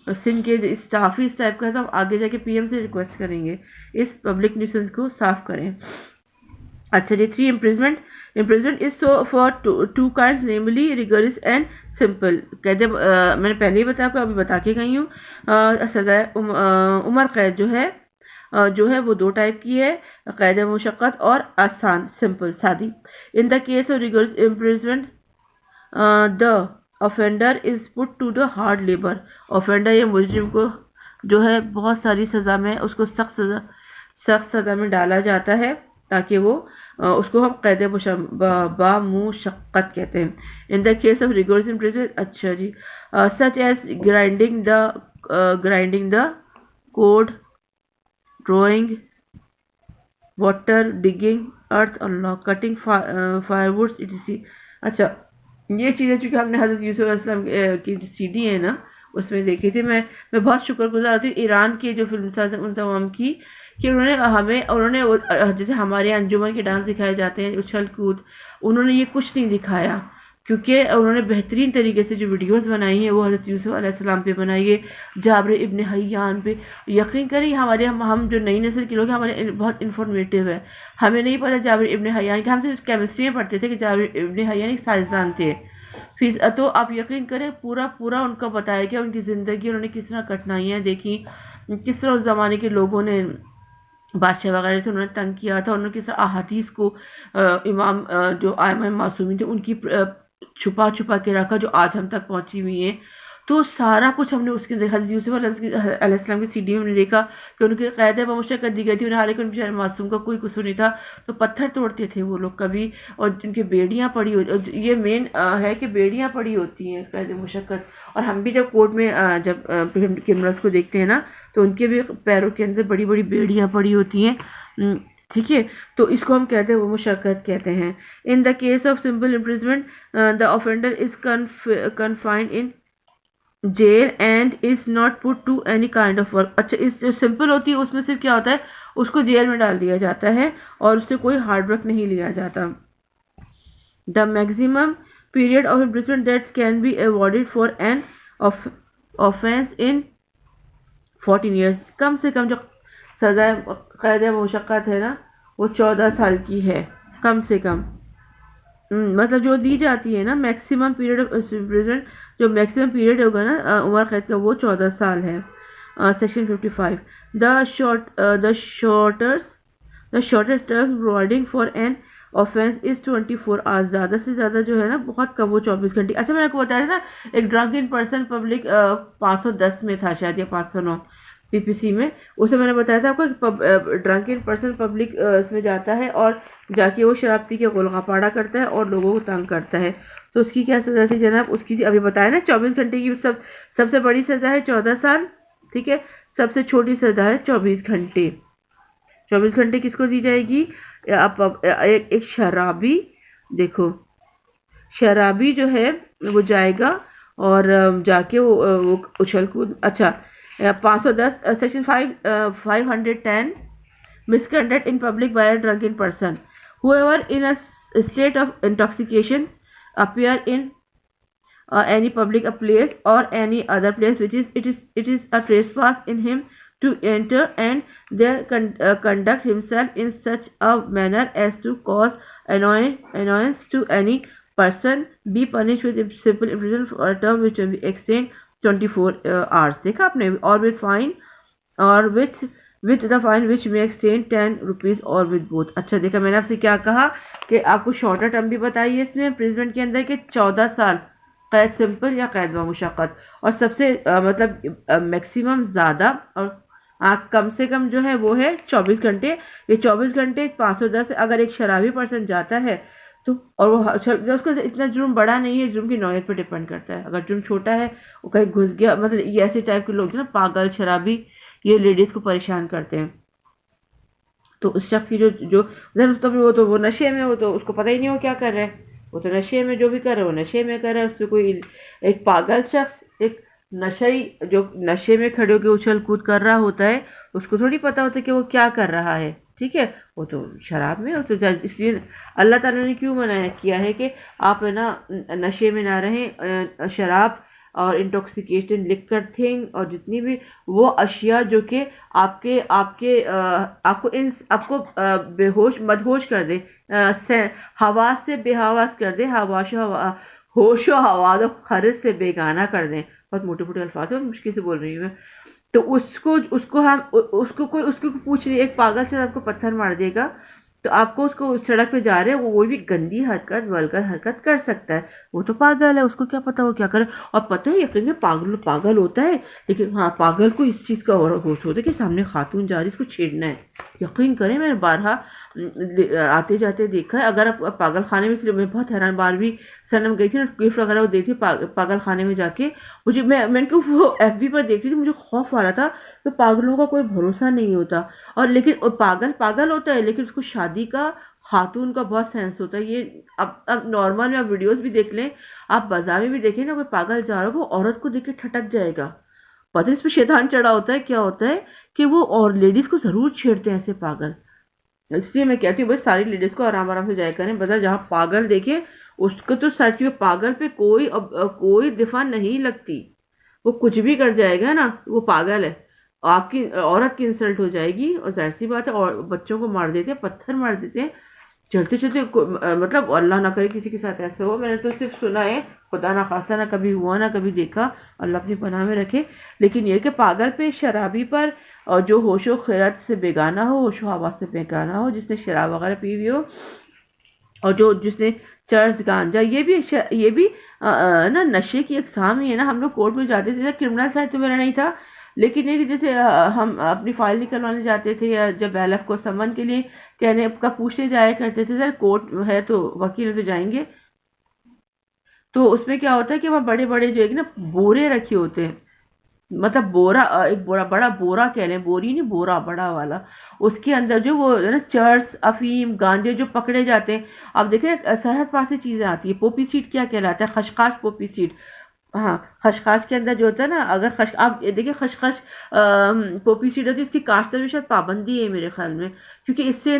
سندھ کے اسٹاف ہی اس ٹائپ کا ہے تو ہم آگے جا کے پی ایم سے ریکویسٹ کریں گے اس پبلک نیوسنس کو صاف کریں. اچھا جی, 3 imprisonment is so for two kinds, namely rigorous and simple. قید میں نے پہلے ہی بتایا کو ابھی بتا کے گئی ہوں. سزائے عمر قید جو ہے وہ 2 ٹائپ کی ہے, قید مشقت اور آسان, سمپل, سادی. In the case of rigorous imprisonment, the offender is put to the hard labor. offender یا مجرم کو جو ہے بہت ساری سزا میں اس کو سخت سزا میں ڈالا جاتا ہے تاکہ وہ اس کو ہم قید بامشقت کہتے ہیں. In the case of rigorous imprisonment, اچھا جی, such as grinding the code, drawing, water, digging earth, Allah, cutting fire woods etc. اچھا, یہ چیزیں چونکہ ہم نے حضرت یوسف علیہ السلام کی جو سی ڈی ہے نا اس میں دیکھی تھی. میں بہت شکر گزار ہوتی ہوں ایران کے جو فلم ساز ان تمام کی, کہ انہوں نے جیسے ہمارے انجمن کے ڈانس دکھائے جاتے ہیں, اچھل کود, انہوں نے یہ کچھ نہیں دکھایا, کیونکہ انہوں نے بہترین طریقے سے جو ویڈیوز بنائی ہیں وہ حضرت یوسف علیہ السلام پہ بنائی ہے, جابر ابن حیان پہ. یقین کریں ہم جو نئی نسل کے لوگ ہیں ہمارے بہت انفارمیٹیو ہے. ہمیں نہیں پتا جابر ابن حیان کہ ہم صرف کیمسٹری میں پڑھتے تھے کہ جابر ابن حیان ایک سائنسدان تھے. تو آپ یقین کریں پورا ان کا بتایا کہ ان کی زندگی انہوں نے کس طرح کٹھنائیاں دیکھی, کس طرح اس زمانے کے لوگوں نے بادشاہ وغیرہ سے انہوں نے تنگ کیا تھا, انہوں نے کس طرح احادیث کو امام جو ائمہ معصومین تھے ان کی چھپا کے رکھا جو آج ہم تک پہنچی ہوئی ہیں. تو سارا کچھ ہم نے اس کے حضرت یوسف علیہ السلام کی سی ڈی میں ہم نے دیکھا کہ ان کی قید بمشقت دی گئی تھی, حالانکہ ان بیچارے معصوم کا کوئی قصور نہیں تھا. تو پتھر توڑتے تھے وہ لوگ کبھی, اور ان کی بیڑیاں پڑی ہوتی, یہ مین ہے کہ بیڑیاں پڑی ہوتی ہیں قید مشقت. اور ہم بھی جب کورٹ میں جب کرمنلز کو دیکھتے ہیں نا تو ان کے بھی پیروں کے اندر بڑی بڑی بیڑیاں پڑی ہوتی ہیں. ٹھیک ہے, تو اس کو ہم کہتے ہیں وہ مشقت کہتے ہیں. In the case of simple imprisonment the offender is confined in jail and is not put to any kind of work. اچھا, اس جو سمپل ہوتی ہے اس میں صرف کیا ہوتا ہے اس کو جیل میں ڈال دیا جاتا ہے اور اس سے کوئی ہارڈ ورک نہیں لیا جاتا. The maximum period of imprisonment that can be awarded for an offense in 14 years. کم سے کم جو سزائے قید مشقت ہے نا وہ 14 سال کی ہے کم سے کم. مطلب جو دی جاتی ہے نا میکسیمم پیریڈ آف امپریزنمنٹ, جو میکسیمم پیریڈ ہوگا نا عمر قید کا وہ 14 سال ہے. Section 55. The shortest the shortest term providing for an offence is 24 hours. زیادہ سے زیادہ جو ہے نا بہت کم وہ 24 گھنٹے. اچھا میں نے آپ کو بتایا تھا نا ایک ڈرنک ان پرسن پبلک 510 میں تھا شاید یا 509 پی پی سی میں. اسے میں نے بتایا تھا آپ کو ڈرنک ان پرسن پبلک اس میں جاتا ہے اور جا کے وہ شراب پی کے غلغہ پاڑا کرتا ہے اور لوگوں کو تنگ کرتا ہے. تو اس کی کیا سزا تھی جناب؟ اس کی ابھی بتایا نا 24 گھنٹے کی. سب سے بڑی سزا ہے 14 سال. ٹھیک ہے. سب سے چھوٹی سزا ہے 24 گھنٹے. 24 گھنٹے کس کو دی جائے گی؟ ایک شرابی. دیکھو شرابی جو ہے وہ جائے گا اور جا کے وہ اچھل کود. اچھا 510 section 510 misconduct in public by a drunken person. Whoever in a state of intoxication appear in any public a place or any other place which it is a trespass in him to enter and there conduct himself in such a manner as to cause annoyance to any person be punished with simple imprisonment for a term which will be extended 24 hours. دیکھا آپ نے. اور with fine اور with the fine which may extend 10 rupees or with both. اچھا دیکھا میں نے آپ سے کیا کہا کہ آپ کو شارٹر ٹرم بھی بتائی اس نے امپریزمنٹ کے اندر کہ 14 سال قید سمپل یا قید بمشقت, اور سب سے مطلب میکسیمم زیادہ اور کم سے کم جو ہے وہ ہے 24 گھنٹے. یہ 24 گھنٹے 510 اگر ایک شرابی پرسن جاتا ہے تو, اور وہ اس کا اتنا جرم بڑا نہیں ہے, جرم کی نوعیت پہ ڈپینڈ کرتا ہے. اگر جرم چھوٹا ہے وہ کہیں گھس گیا, مطلب یہ ایسے ٹائپ کے لوگ نا پاگل شرابی یہ لیڈیز کو پریشان کرتے ہیں. تو اس شخص کی جو وہ تو وہ نشے میں, وہ تو اس کو پتہ ہی نہیں وہ کیا کر رہے ہیں, وہ تو نشے میں جو بھی کر رہے وہ نشے میں کر رہا ہے. اس پہ کوئی ایک پاگل شخص ایک نشئی جو نشے میں کھڑے ہو کے اچھل کود کر رہا ہوتا ہے اس کو تھوڑی پتہ ہوتا ہے کہ وہ کیا کر رہا ہے. ٹھیک ہے. وہ تو شراب میں, وہ تو اس لیے اللہ تعالیٰ نے کیوں منع کیا ہے کہ آپ ہے نا نشے میں نہ رہیں. شراب اور انٹاکسیکیشن لکر تھنگ اور جتنی بھی وہ اشیاء جو کہ آپ کو بے ہوش مدہوش کر دے, حواس سے بے حواس کر دے, ہوش و حواس و خرچ سے بیگانہ کر دیں. بہت موٹے موٹے الفاظ ہیں, مشکل سے بول رہی ہوں میں. تو اس کو پوچھ رہی, ایک پاگل سے آپ کو پتھر مار دے گا تو آپ کو اس کو سڑک پہ جا رہے ہیں وہ بھی گندی حرکت ولگر حرکت کر سکتا ہے. وہ تو پاگل ہے, اس کو کیا پتا وہ کیا کرے. اور پتہ ہے یقین پاگل ہوتا ہے, لیکن ہاں پاگل کو اس چیز کا اور ہوش ہوتا ہے کہ سامنے خاتون جا رہی ہے اس کو چھیڑنا ہے. یقین کریں میں نے بارہا آتے جاتے دیکھا ہے. اگر آپ پاگل خانے میں, اس لیے میں بہت حیران, بار بھی سنم گئی تھی نا گفٹ وغیرہ وہ دیکھی پاگل خانے میں جا کے, مجھے میں کو وہ ایف بی پر دیکھ رہی تھی, مجھے خوف آ رہا تھا. تو پاگلوں کا کوئی بھروسہ نہیں ہوتا. اور لیکن پاگل ہوتا ہے, لیکن اس کو شادی کا خاتون کا بہت سینس ہوتا ہے. یہ اب نارمل میں آپ ویڈیوز بھی دیکھ لیں, آپ بازار میں بھی دیکھیں نا, کوئی پاگل جا رہا ہے وہ عورت کو دیکھ کے ٹھٹک جائے گا. پتہ اس پہ شیطان چڑھا ہوتا ہے. کیا ہوتا ہے کہ وہ اور لیڈیز کو ضرور چھیڑتے ہیں ایسے پاگل. اس لیے میں کہتی ہوں بھائی ساری لیڈیز کو آرام آرام سے جایا کریں بازار, جہاں پاگل دیکھیں اس کو تو سچ میں پاگل پہ کوئی دفعہ نہیں لگتی. وہ کچھ بھی کر جائے گا نا, وہ پاگل ہے. آپ کی عورت کی انسلٹ ہو جائے گی, اور ظاہر سی بات ہے, اور بچوں کو مار دیتے ہیں, پتھر مار دیتے ہیں چلتے چلتے. مطلب اللہ نہ کرے کسی کے ساتھ ایسا ہو. میں نے تو صرف سنا ہے, خدا نہ خواستہ نہ کبھی ہوا نہ کبھی دیکھا, اللہ اپنی پناہ میں رکھے. لیکن یہ کہ پاگل پہ شرابی پر, اور جو ہوش و خیرت سے بیگانہ ہو, ہوش و حواس سے بیگانہ ہو, جس نے شراب وغیرہ پی ہوئی ہو, اور جس نے چرس گانجا, یہ بھی نا نشے کی اقسام ہی ہے نا. ہم لوگ کورٹ میں جاتے تھے, کرمنل سائڈ تو میرا نہیں تھا, لیکن یہ جیسے ہم اپنی فائل نکلوانے جاتے تھے یا جب ایلف کو سمن کے لیے کہنے کا پوچھنے جایا کرتے تھے, سر کورٹ ہے تو وکیل تو جائیں گے. تو اس میں کیا ہوتا ہے کہ وہاں بڑے بڑے جو ہے نا بورے رکھے ہوتے ہیں, مطلب بورا, ایک بڑا بورا کہہ لیں, بوری نہیں بورا بڑا والا, اس کے اندر جو وہ نا چرس افیم گانجے جو پکڑے جاتے ہیں. آپ دیکھیں سرحد پار سے چیزیں آتی ہیں. پوپی سیڈ کیا کہلاتا ہے؟ خشخاش پوپی سیڈ. ہاں خشخاش کے اندر جو ہوتا ہے نا, اگر آپ دیکھیں خشخاش پوپی سیڈ ہوتی ہے, اس کی کاشت میں شاید پابندی ہے میرے خیال میں, کیونکہ اس سے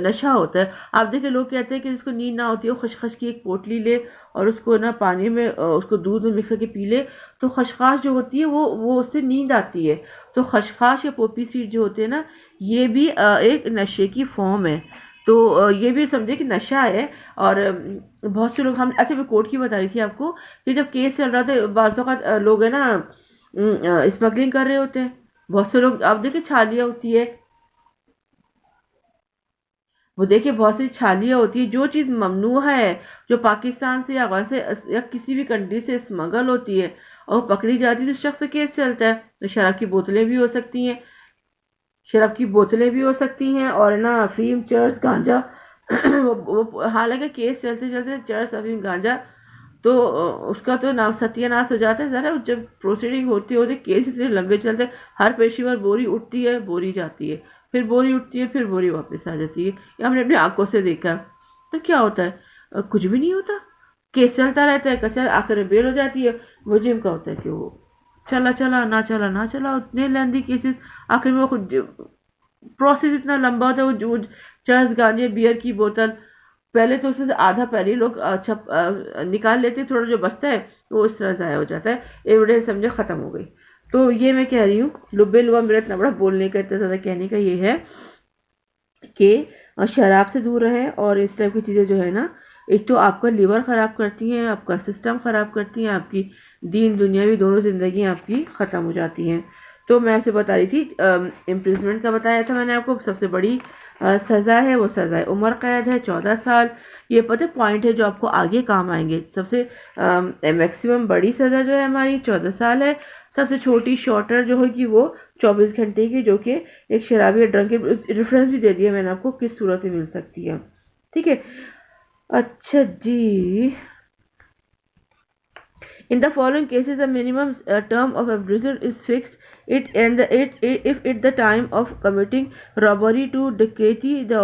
نشہ ہوتا ہے. آپ دیکھیں لوگ کہتے ہیں کہ جس کو نیند نہ ہوتی ہے وہ خشخاش کی ایک پوٹلی لے اور اس کو نا پانی میں اس کو دودھ میں مکس کر کے پی لے, تو خشخاش جو ہوتی ہے وہ اس سے نیند آتی ہے. تو خشخاش یا پوپی سیڈ جو ہوتے ہیں نا, یہ بھی ایک نشے کی فارم ہے. تو یہ بھی سمجھے کہ نشہ ہے. اور بہت سے لوگ اچھا میں کورٹ کی بتا رہی تھی آپ کو کہ جب کیس چل رہا تھا بعض اوقات لوگ ہیں نا اسمگلنگ کر رہے ہوتے ہیں. بہت سے لوگ آپ دیکھیں چھالیاں ہوتی ہے, وہ دیکھیے بہت سی چھالیاں ہوتی ہیں، جو چیز ممنوع ہے، جو پاکستان سے یا وہاں سے یا کسی بھی کنٹری سے اسمگل ہوتی ہے اور پکڑی جاتی ہے تو شخص پہ کیس چلتا ہے. تو شراب کی بوتلیں بھی ہو سکتی ہیں، شراب کی بوتلیں بھی ہو سکتی ہیں، اور نا افیم، چرس، گانجا حالانکہ کیس چلتے چلتے چرس، افیم، گانجا تو اس کا تو نام ستیہ ناش ہو جاتا ہے. ذرا جب پروسیڈنگ ہوتی ہوتی کیس اتنے لمبے چلتے، ہر پیشی پر بوری اٹھتی ہے، بوری جاتی ہے، پھر بوری اٹھتی ہے، پھر بوری واپس آ جاتی ہے. یہ ہم نے اپنی آنکھوں سے دیکھا. تو کیا ہوتا ہے؟ کچھ بھی نہیں ہوتا، کیس چلتا رہتا ہے، کچھ آخر میں بیل ہو جاتی ہے. مجرم کا ہوتا ہے کہ وہ چلا چلا نہ چلا نہ چلا، اتنے لیندی کیسز، آخر میں وہ خود پروسیس اتنا لمبا ہوتا ہے. وہ چرس، گانجے، بیئر کی بوتل، پہلے تو اس میں سے آدھا پہلے لوگ نکال لیتے، تھوڑا جو بچتا ہے وہ اس طرح ضائع ہو جاتا ہے. ایویڈنس سمجھے ختم ہو گئی. تو یہ میں کہہ رہی ہوں، لبے لبا میرا اتنا بڑا بولنے کا، اتنا زیادہ کہنے کا یہ ہے کہ شراب سے دور رہیں. اور اس ٹائپ کی چیزیں جو ہے نا، ایک تو آپ کا لیور خراب کرتی ہیں، آپ کا سسٹم خراب کرتی ہیں، آپ کی دین دنیاوی دونوں زندگیاں آپ کی ختم ہو جاتی ہیں. تو میں آپ سے بتا رہی تھی امپریزمنٹ کا بتایا تھا میں نے آپ کو. سب سے بڑی سزا ہے وہ سزا عمر قید ہے، 14 سال. یہ پتہ پوائنٹ ہے جو آپ کو آگے کام آئیں گے. سب سے میکسیمم بڑی سزا جو ہے ہماری 14 سال ہے. سب سے چھوٹی شارٹر جو ہوگی وہ 24 گھنٹے کی، جو کہ ایک شرابی ڈرنک کے ریفرنس بھی دے دیا میں نے آپ کو کس صورت میں مل سکتی ہے. ٹھیک ہے. اچھا جی، In the following cases, the minimum term of imprisonment is fixed. If at the time of committing robbery to dacoity, the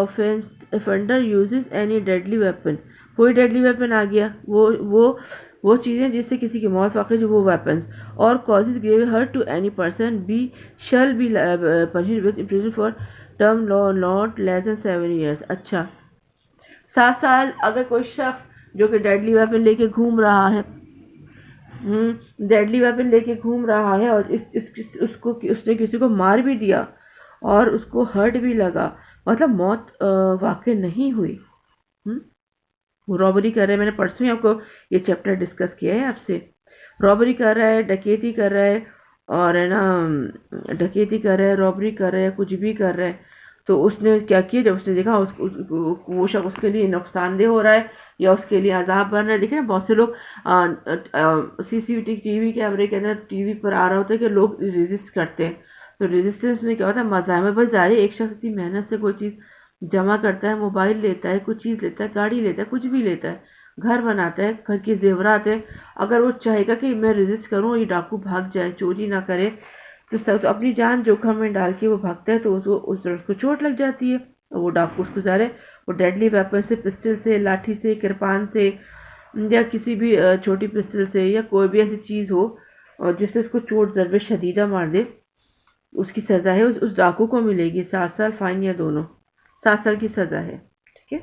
offender uses any deadly weapon. کوئی deadly weapon آ گیا، وہ چیزیں جس سے کسی کی موت واقع جو وہ weapons، اور causes grave hurt to any person, shall be punished with imprisonment for term not less than 7 years. اچھا، 7 سال اگر کوئی شخص جو کہ ڈیڈلی ویپن لے کے گھوم رہا ہے، ڈیڈلی ویپن لے کے گھوم رہا ہے، اور اس نے کسی کو مار بھی دیا اور اس کو ہرٹ بھی لگا، مطلب موت واقع نہیں ہوئی. وہ رابری کر رہا ہے. میں نے پرسوں ہی آپ کو یہ چیپٹر ڈسکس کیا ہے آپ سے. رابری کر رہا ہے، ڈکیتی کر رہا ہے، اور ہے نا ڈکیتی کر رہا ہے، رابری کر رہا ہے، کچھ بھی کر رہا ہے. تو اس نے کیا کیا، جب اس نے دیکھا وہ شخص اس کے لیے نقصان دہ ہو رہا ہے یا اس کے لیے عذاب بن رہا ہے. دیکھیں نا بہت سے لوگ ٹی وی کیمرے کے اندر ٹی وی پر آ رہا ہوتا ہے کہ لوگ ریزسٹ کرتے ہیں. تو ریزسٹنس میں کیا ہوتا ہے، مزاحمت. بس ظاہر ایک شخص اتنی محنت سے کوئی چیز جمع کرتا ہے، موبائل لیتا ہے، کچھ چیز لیتا ہے، گاڑی لیتا ہے، کچھ بھی لیتا ہے، گھر بناتا ہے، گھر کے زیورات ہیں. اگر وہ چاہے گا کہ میں ریزسٹ کروں، یہ ڈاکو بھاگ جائے، چوری نہ کرے، تو اپنی جان جوکھم میں ڈال کے وہ بھاگتا ہے. تو اس کو چوٹ لگ جاتی ہے. وہ ڈاکو اس کو ظاہر ہے وہ ڈیڈلی ویپن سے، پسٹل سے، لاٹھی سے، کرپان سے، یا کسی بھی چھوٹی پسٹل سے، یا کوئی بھی ایسی چیز ہو اور جس سے اس کو چوٹ ضرب شدیدہ مار دے، اس کی سزا ہے اس ڈاکو کو ملے گی 7 سال فائن یا دونوں. 7 سال کی سزا ہے. ٹھیک ہے،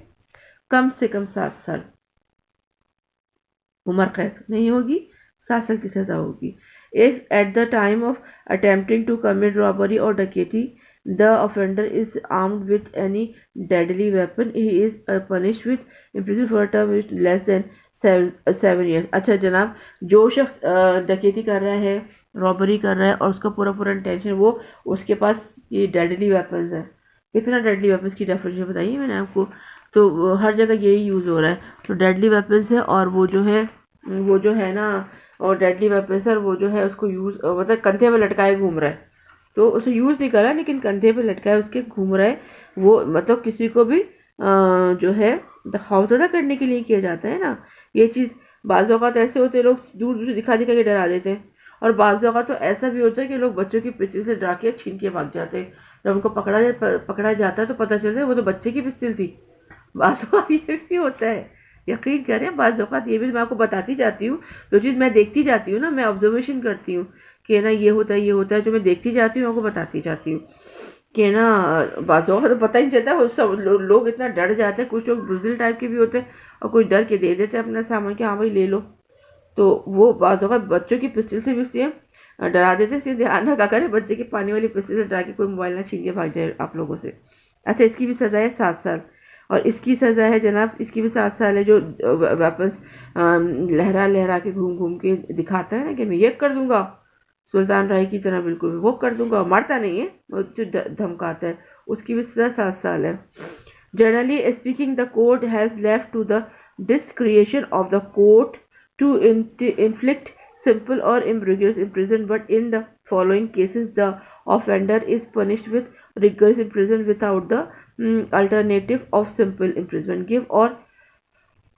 کم سے کم 7 سال. عمر قید نہیں ہوگی، 7 سال کی سزا ہوگی. If at the time of attempting to commit robbery or dacoity, the offender is armed with any deadly weapon, he is punished with imprisonment for a term which less than 7 years. اچھا جناب، جو شخص ڈکیتی کر رہا ہے، رابری کر رہا ہے، اور اس کا پورا انٹینشن وہ اس کے پاس یہ ڈیڈلی ویپنز ہے. کتنا ڈیڈلی ویپنز کی ڈیفینیشن بتائیے میں نے آپ کو. تو ہر جگہ یہی یوز ہو رہا ہے. تو ڈیڈلی ویپنز ہے، اور وہ جو ہے نا، اور ڈیڈلی ویپن سر وہ جو ہے اس کو یوز مطلب کندھے پہ لٹکائے گھوم رہا ہے. تو اسے یوز نہیں کر رہا لیکن کندھے پہ لٹکائے اس کے گھوم رہا ہے. وہ مطلب کسی کو بھی جو ہے خوفزدہ کرنے کے لیے کیا جاتا ہے نا. یہ چیز بعض اوقات ایسے ہوتے ہیں، لوگ دور دور سے دکھا کے ڈرا دیتے ہیں، اور بعض اوقات تو ایسا بھی ہوتا ہے کہ لوگ بچوں کی پسٹل سے ڈرا کے چھین کے بھاگ جاتے ہیں. جب ان کو پکڑا جاتا ہے تو پتہ چلتا ہے وہ تو بچے کی پسٹل تھی. بعض اوقات یہ بھی ہوتا ہے، یقین کریں. بعض اوقات یہ بھی میں آپ کو بتاتی جاتی ہوں، جو چیز میں دیکھتی جاتی ہوں نا، میں آبزرویشن کرتی ہوں کہ نا یہ ہوتا ہے جو میں دیکھتی جاتی ہوں آپ کو بتاتی جاتی ہوں کہ نا بعض اوقات تو پتہ ہی نہیں چلتا. سب لوگ اتنا ڈر جاتے ہیں. کچھ لوگ بزدل ٹائپ کے بھی ہوتے ہیں اور کچھ ڈر کے دے دیتے ہیں اپنا سامان کہ ہاں بھائی لے لو. تو وہ بعض اوقات بچوں کی پسٹل سے بھی اس لیے ڈرا دیتے ہیں. اس لیے دھیان رکھا کریں بچے کی پانی والی پسٹل سے ڈرا کے کوئی موبائل نہ چھین کے بھاگ جائے آپ لوگوں سے. اچھا، اس کی بھی سزا ہے 7 سال. اور اس کی سزا ہے جناب، اس کی بھی 7 سال ہے جو ویپنس لہرا کے گھوم کے دکھاتا ہے نا کہ میں یہ کر دوں گا سلطان رائی کی طرح، بالکل وہ کر دوں گا. مارتا نہیں ہے، وہ جو دھمکاتا ہے، اس کی بھی سزا 7 سال ہے. Generally speaking, the court has left to the discretion of the court to inflict simple or rigorous imprisonment, but in the following cases, the offender is punished with rigorous imprisonment without the alternative of simple imprisonment.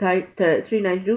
392,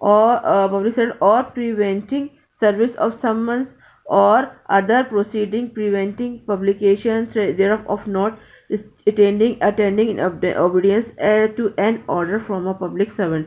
or preventing service of summons or other proceeding preventing publication thereof of not attending in obedience to an order from a public servant.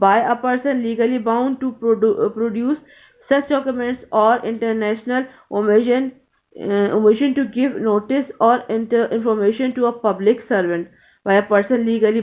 by a person legally bound to produce such documents, or international omission to give notice or information to a public servant by a person legally.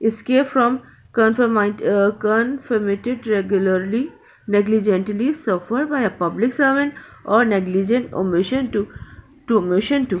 escape from confinement regularly negligently suffered by a public servant or negligent omission to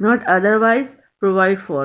not otherwise provide for.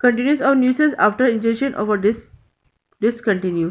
Continuous of nuisance after ingestion of a discontinue.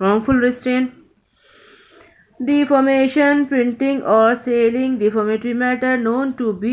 wrongful restraint, defamation, printing or selling defamatory matter known to be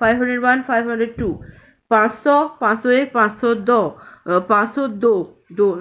501, 502, 500, 501, 502, 502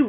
2.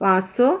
500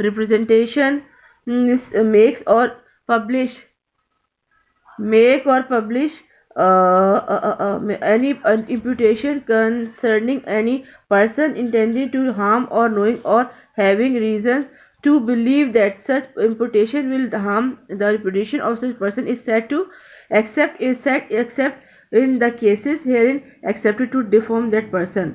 representation make or publish any imputation concerning any person intending to harm or knowing or having reasons to believe that such imputation will harm the reputation of such person is said to except in the cases herein accepted to defame that person.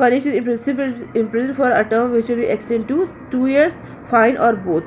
punished imprisoned for a term which will be extend to 2 years, fine or both.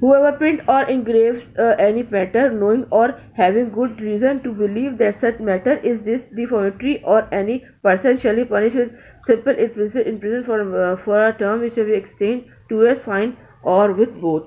whoever print or engraves any matter knowing or having good reason to believe that such matter is defamatory or any person shall be punished with simple imprisonment for a term which will be extended 2 years, fine or with both.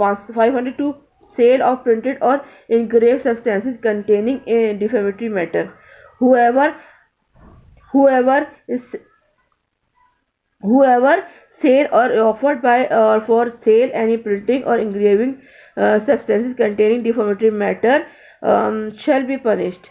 502 sale of printed or engraved substances containing a defamatory matter. Whoever sale or offered by or for sale any printing or engraving substances containing defamatory matter shall be punished.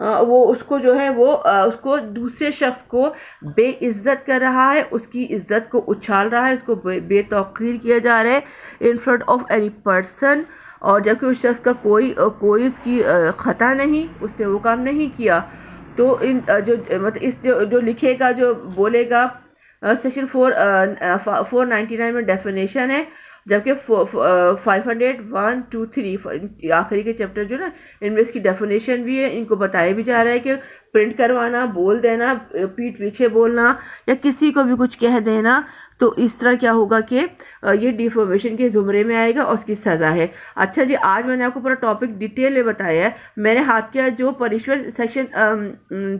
وہ اس کو جو ہے وہ اس کو دوسرے شخص کو بے عزت کر رہا ہے، اس کی عزت کو اچھال رہا ہے، اس کو بے توقیر کیا جا رہا ہے in front of any person, اور جبکہ اس شخص کا کوئی اس کی خطا نہیں، اس نے وہ کام نہیں کیا. تو ان جو مطلب اس جو لکھے گا، جو بولے گا، سیکشن 499 میں ڈیفینیشن ہے، جبکہ 501 2 3 آخری کے چیپٹر جو نا ان میں اس کی ڈیفینیشن بھی ہے. ان کو بتایا بھی جا رہا ہے کہ پرنٹ کروانا، بول دینا، پیٹھ پیچھے بولنا یا کسی کو بھی کچھ کہہ دینا، تو اس طرح کیا ہوگا کہ یہ ڈیفامیشن کے زمرے میں آئے گا اور اس کی سزا ہے. اچھا جی، آج میں نے آپ کو پورا ٹاپک ڈیٹیل میں بتایا ہے. میں نے ہاتھ کیا جو پنشمنٹ سیکشن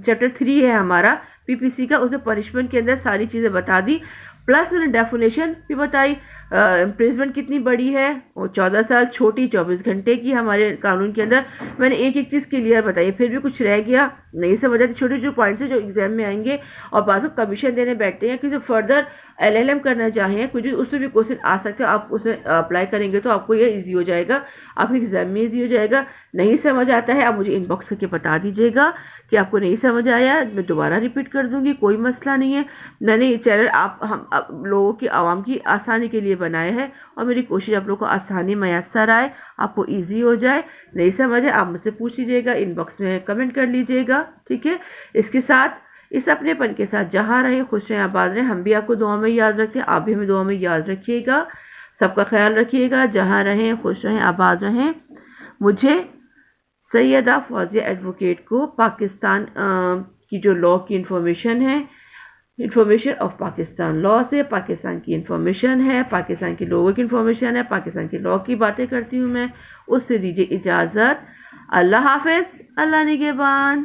چیپٹر 3 ہے ہمارا PPC کا، اس میں پنشمنٹ کے اندر ساری چیزیں بتا دی، پلس میں نے ڈیفینیشن بھی بتائی. امپریزمنٹ کتنی بڑی ہے، وہ 14 سال، چھوٹی 24 گھنٹے کی ہمارے قانون کے اندر. میں نے ایک ایک چیز کلیئر بتائی. پھر بھی کچھ رہ گیا نہیں سمجھ آتی، چھوٹے چھوٹے پوائنٹس ہیں جو ایگزام میں آئیں گے. اور بعض کو کمیشن دینے بیٹھتے ہیں کہ جو فردر LLM کرنا چاہیں کچھ، اس میں بھی کوشچن آ سکتے ہیں. آپ اسے اپلائی کریں گے تو آپ کو یہ ایزی ہو جائے گا، آپ کے ایگزام میں ایزی ہو جائے گا. نہیں سمجھ آتا ہے آپ مجھے ان باکس کر کے بتا دیجیے گا کہ آپ کو نہیں سمجھ آیا، میں دوبارہ ریپیٹ کر دوں گی، کوئی مسئلہ نہیں ہے. میں نے یہ چینل ہم لوگوں کی، عوام کی آسانی کے لیے بنایا ہے، اور میری کوشش آپ لوگوں کو آسانی میسر آئے، آپ کو ایزی ہو جائے. نہیں سمجھ ہے آپ مجھ سے پوچھ لیجیے گا، ان باکس میں کمنٹ کر لیجیے گا، ٹھیک ہے. اس کے ساتھ، اس اپنے پن کے ساتھ جہاں رہیں خوش رہیں، آباد رہیں. ہم بھی آپ کو دعا میں یاد رکھتے ہیں، آپ بھی ہمیں دعا میں یاد رکھیے گا. سب کا خیال رکھیے گا. جہاں رہیں خوش رہیں، آباد رہیں. مجھے سیدہ فوزیہ ایڈوکیٹ کو پاکستان کی جو لاء کی انفارمیشن ہے، انفارمیشن آف پاکستان لاء سے، پاکستان کی انفارمیشن ہے، پاکستان کے لوگوں کی انفارمیشن ہے، پاکستان کے لاء کی باتیں کرتی ہوں میں، اس سے دیجیے اجازت. اللہ حافظ، اللہ نگہبان.